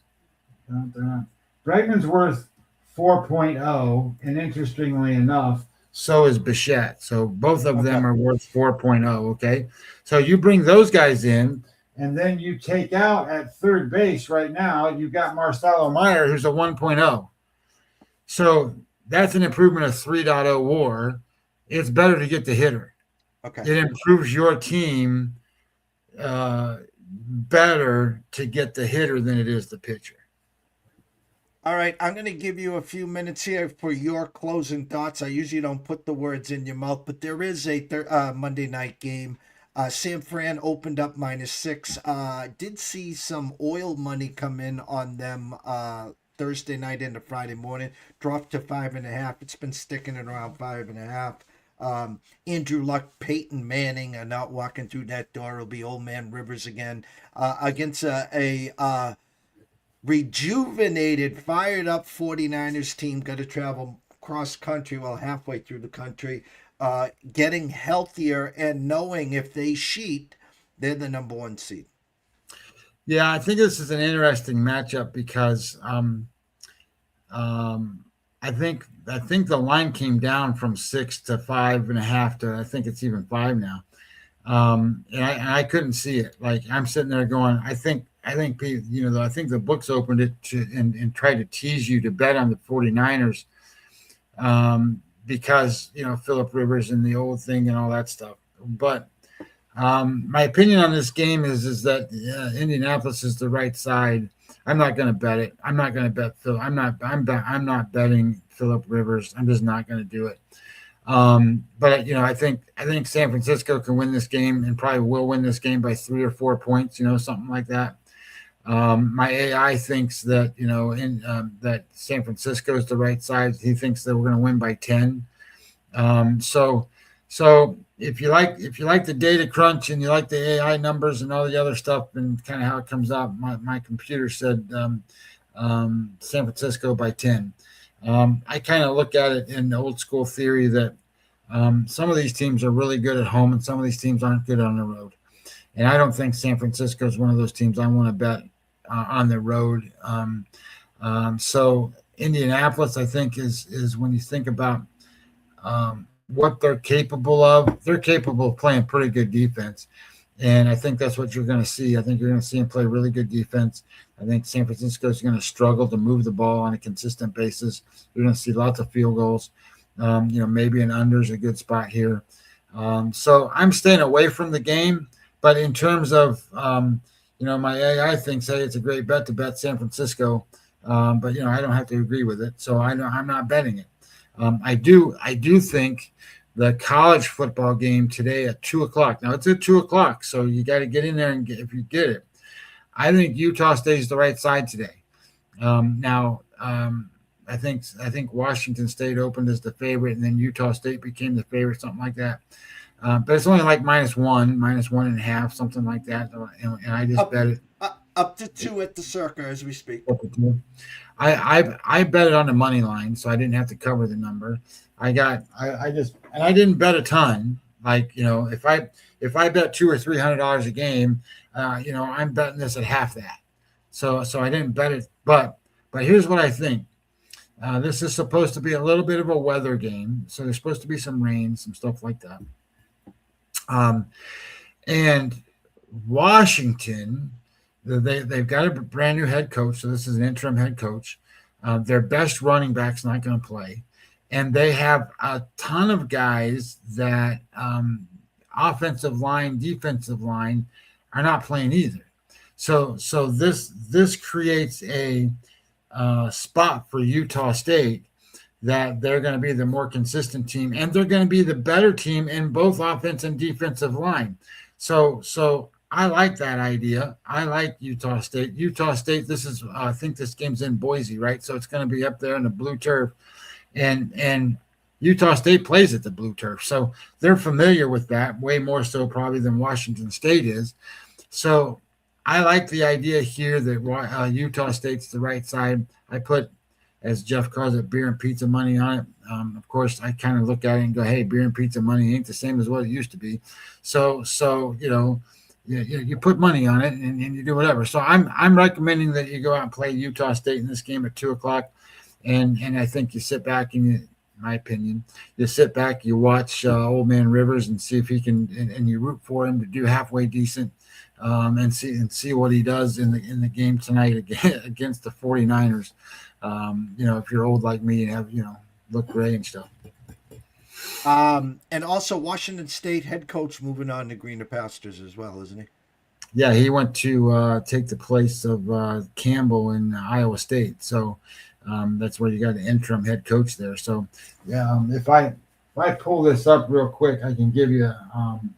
Bregman's worth 4.0, and interestingly enough, so is Bichette. So both of them are worth 4.0. Okay, so you bring those guys in, and then you take out at third base right now. You've got Marcelo Meyer, who's a 1.0. So that's an improvement of 3.0 WAR. It's better to get the hitter. Okay. It improves your team better to get the hitter than it is the pitcher. All right, I'm going to give you a few minutes here for your closing thoughts. I usually don't put the words in your mouth, but there is a Monday night game. San Fran opened up -6. Did see some oil money come in on them Thursday night into Friday morning. Dropped to 5.5. It's been sticking at around 5.5. Andrew Luck, Peyton Manning are not walking through that door. It'll be old man Rivers again against a rejuvenated, fired up 49ers team. Got to travel cross country, well, halfway through the country, getting healthier and knowing if they sheet, they're the number 1 seed. Yeah, I think this is an interesting matchup because I think the line came down from 6 to 5.5 to I think it's even 5 now. And I couldn't see it. Like I'm sitting there going, I think the books opened it to and tried to tease you to bet on the 49ers because Phillip Rivers and the old thing and all that stuff. But my opinion on this game is that Indianapolis is the right side. I'm not going to bet it. I'm not going to bet Phil. I'm not betting Phillip Rivers. I'm just not going to do it. But I think San Francisco can win this game and probably will win this game by 3 or 4 points, something like that. My AI thinks that, that San Francisco is the right side. He thinks that we're going to win by 10. So if you like the data crunch and you like the AI numbers and all the other stuff and kind of how it comes out, my computer said San Francisco by 10. I kind of look at it in the old school theory that some of these teams are really good at home and some of these teams aren't good on the road. And I don't think San Francisco is one of those teams I want to bet on the road. So Indianapolis, I think, is when you think about what they're capable of playing pretty good defense. And I think that's what you're going to see. I think you're going to see them play really good defense. I think San Francisco is going to struggle to move the ball on a consistent basis. You're going to see lots of field goals. Maybe an under is a good spot here. So I'm staying away from the game. But in terms of, my AI thinks, hey, it's a great bet to bet San Francisco. But I don't have to agree with it. So I'm not betting it. I do think the college football game today at 2:00. Now it's at 2:00, so you got to get in there and if you get it. I think Utah stays the right side today. I think Washington State opened as the favorite, and then Utah State became the favorite, something like that. But it's only like -1.5, something like that. And I just bet it up to 2 at the Circa as we speak. I bet it on the money line, so I didn't have to cover the number. I didn't bet a ton. Like, if I bet $200 or $300 a game, I'm betting this at half that. So I didn't bet it. But here's what I think. This is supposed to be a little bit of a weather game. So there's supposed to be some rain, some stuff like that. And Washington They've got a brand new head coach, so this is an interim head coach. Their best running back's not going to play, and they have a ton of guys that offensive line, defensive line are not playing either. So this creates a spot for Utah State that they're going to be the more consistent team, and they're going to be the better team in both offense and defensive line. So I like that idea. I like Utah State. Utah State. This is I think this game's in Boise, right? So it's going to be up there in the blue turf, and Utah State plays at the blue turf, so they're familiar with that way more so probably than Washington State is. So I like the idea here that Utah State's the right side. I put, as Jeff calls it, beer and pizza money on it. Of course, I kind of look at it and go, hey, beer and pizza money ain't the same as what it used to be. So you put money on it and you do whatever. So I'm recommending that you go out and play Utah State in this game at 2:00. And I think you sit back and in my opinion, you sit back, you watch old man Rivers and see if he can, and you root for him to do halfway decent. And see what he does in the game tonight against the 49ers. If you're old like me and have look gray and stuff. And also Washington State head coach moving on to greener pastures as well, isn't he? Yeah, he went to take the place of Campbell in Iowa State. So that's where you got an interim head coach there. So if I pull this up real quick, I can give you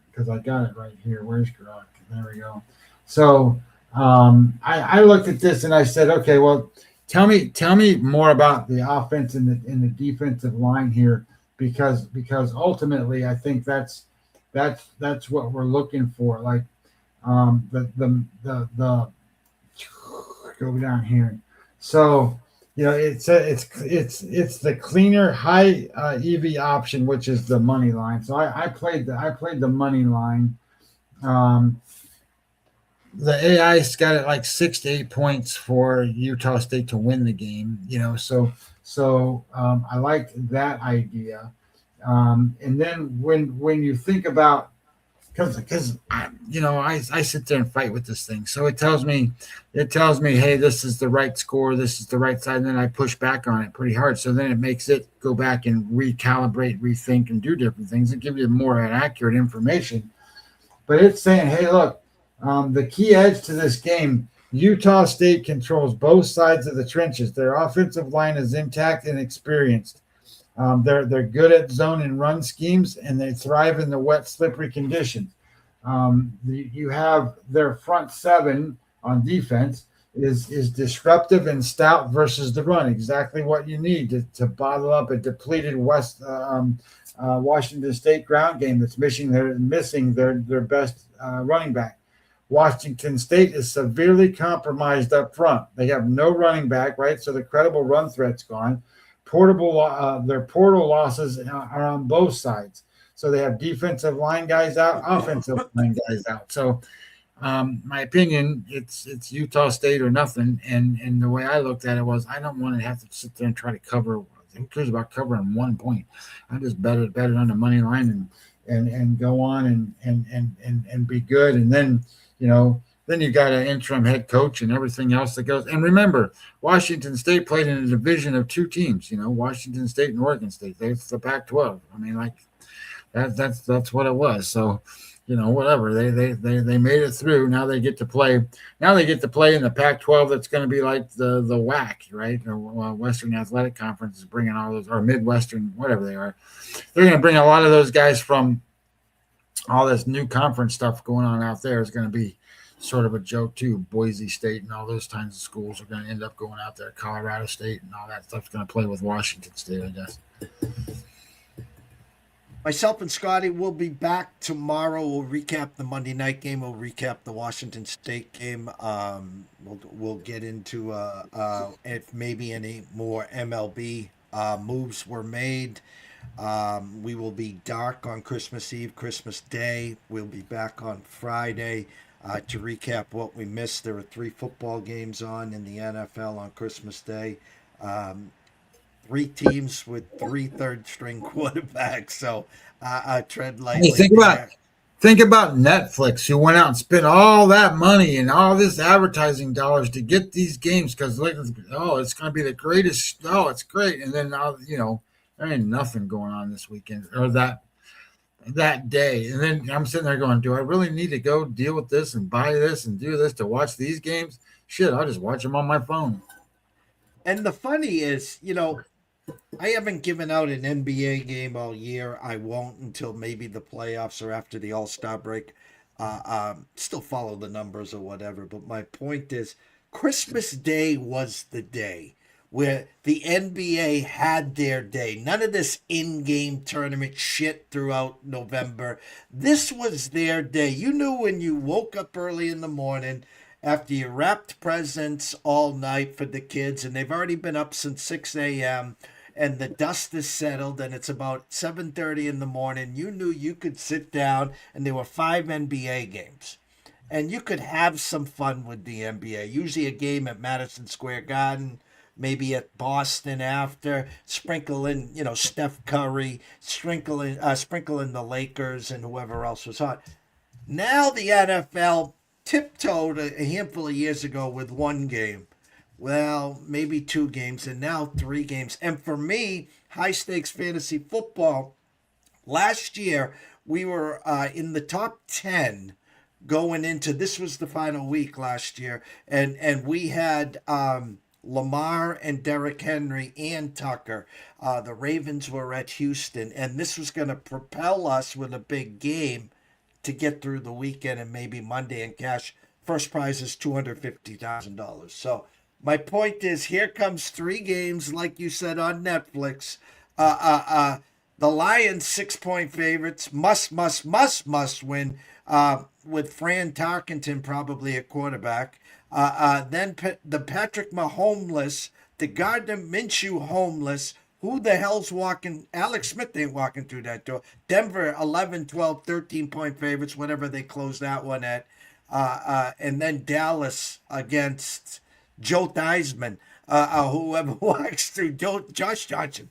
because I got it right here. Where's Grok? There we go. So I looked at this and I said, okay, well, tell me more about the offense and the defensive line here, because ultimately I think that's what we're looking for. Like the go down here. So it's the cleaner high EV option, which is the money line. So I played the money line. The AI's got it like 6 to 8 points for Utah State to win the game, So I like that idea. And then when you think about, because I sit there and fight with this thing, so it tells me, hey, this is the right score, this is the right side, and then I push back on it pretty hard. So then it makes it go back and recalibrate, rethink, and do different things and give you more accurate information. But it's saying, hey, look. The key edge to this game, Utah State controls both sides of the trenches. Their offensive line is intact and experienced. They're good at zone and run schemes, and they thrive in the wet, slippery conditions. You have their front seven on defense is disruptive and stout versus the run. Exactly what you need to bottle up a depleted Washington State ground game that's missing their best running back. Washington State is severely compromised up front. They have no running back, right? So the credible run threat's gone. Their portal losses are on both sides. So they have defensive line guys out, offensive line guys out. So my opinion, it's Utah State or nothing. And the way I looked at it was, I don't want to have to sit there and try to cover. Who cares about covering 1 point? I just bet it on the money line and go on and be good. And then then you got an interim head coach and everything else that goes. And remember, Washington State played in a division of 2 teams. Washington State and Oregon State. It's the Pac-12. I mean, like that's what it was. So, whatever. They made it through. Now they get to play. Now they get to play in the Pac-12. That's going to be like the WAC, right? Or Western Athletic Conference is bringing all those, or Midwestern, whatever they are. They're going to bring a lot of those guys from all this new conference stuff going on out there. Is going to be sort of a joke too. Boise State and all those kinds of schools are going to end up going out there. Colorado State and all that stuff's going to play with Washington State, I guess. Myself and Scotty will be back tomorrow. We'll recap the Monday night game. We'll recap the Washington State game. We'll get into if maybe any more MLB moves were made. We will be dark on Christmas Eve, Christmas Day. We'll be back on Friday to recap what we missed. There were 3 football games on in the NFL on Christmas Day. 3 teams with 3 third-string quarterbacks. So tread lightly. Hey, Think about Netflix, who went out and spent all that money and all this advertising dollars to get these games because, like, oh, it's going to be the greatest. Oh, it's great. And then, there ain't nothing going on this weekend or that day. And then I'm sitting there going, do I really need to go deal with this and buy this and do this to watch these games? Shit, I'll just watch them on my phone. And the funny is, I haven't given out an NBA game all year. I won't until maybe the playoffs or after the All-Star break. Still follow the numbers or whatever. But my point is, Christmas Day was the day where the NBA had their day. None of this in-game tournament shit throughout November. This was their day. You knew when you woke up early in the morning after you wrapped presents all night for the kids, and they've already been up since 6 a.m., and the dust is settled, and it's about 7:30 in the morning. You knew you could sit down, and there were 5 NBA games. And you could have some fun with the NBA. Usually a game at Madison Square Garden, maybe at Boston after, sprinkle in, Steph Curry, sprinkle in the Lakers and whoever else was hot. Now the NFL tiptoed a handful of years ago with one game. Well, maybe 2 games, and now 3 games. And for me, high-stakes fantasy football, last year we were in the top 10 going into, this was the final week last year, and we had Lamar and Derrick Henry and Tucker. The Ravens were at Houston, and this was going to propel us with a big game to get through the weekend and maybe Monday and cash. First prize is $250,000. So my point is, here comes 3 games, like you said, on Netflix. The Lions 6-point favorites, must win, with Fran Tarkenton probably at quarterback. Then the Patrick Mahomes, the Gardner Minshew homeless. Who the hell's walking? Alex Smith ain't walking through that door. Denver 11, 12, 13-point favorites, whatever they close that one at. And then Dallas against Joe Theismann, whoever walks through Josh Johnson.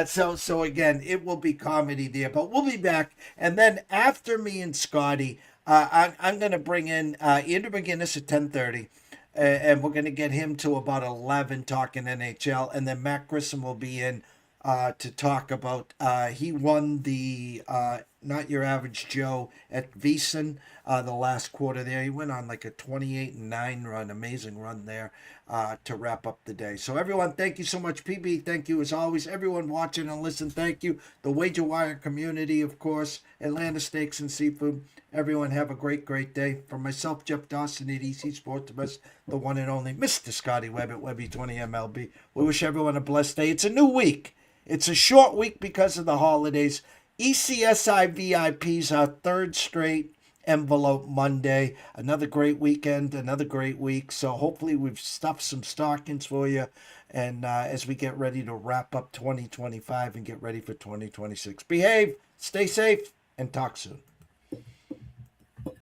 So again, it will be comedy there, but we'll be back. And then after me and Scotty, I'm going to bring in Andrew McGinnis at 10:30, and we're going to get him to about 11 talking NHL. And then Matt Grissom will be in to talk about, he won the Not Your Average Joe at Wiesn the last quarter there. He went on like a 28-9 run, amazing run there to wrap up the day. So everyone, thank you so much. PB, thank you as always. Everyone watching and listening, thank you. The Wager Wire community, of course, Atlanta Steaks and Seafood. Everyone have a great, great day. From myself, Jeff Dawson at EC Sports, the one and only Mr. Scotty Webb at Webby20MLB. We wish everyone a blessed day. It's a new week. It's a short week because of the holidays. ECSI VIPs, our 3rd straight Envelope Monday. Another great weekend, another great week. So hopefully we've stuffed some stockings for you. And as we get ready to wrap up 2025 and get ready for 2026. Behave, stay safe, and talk soon.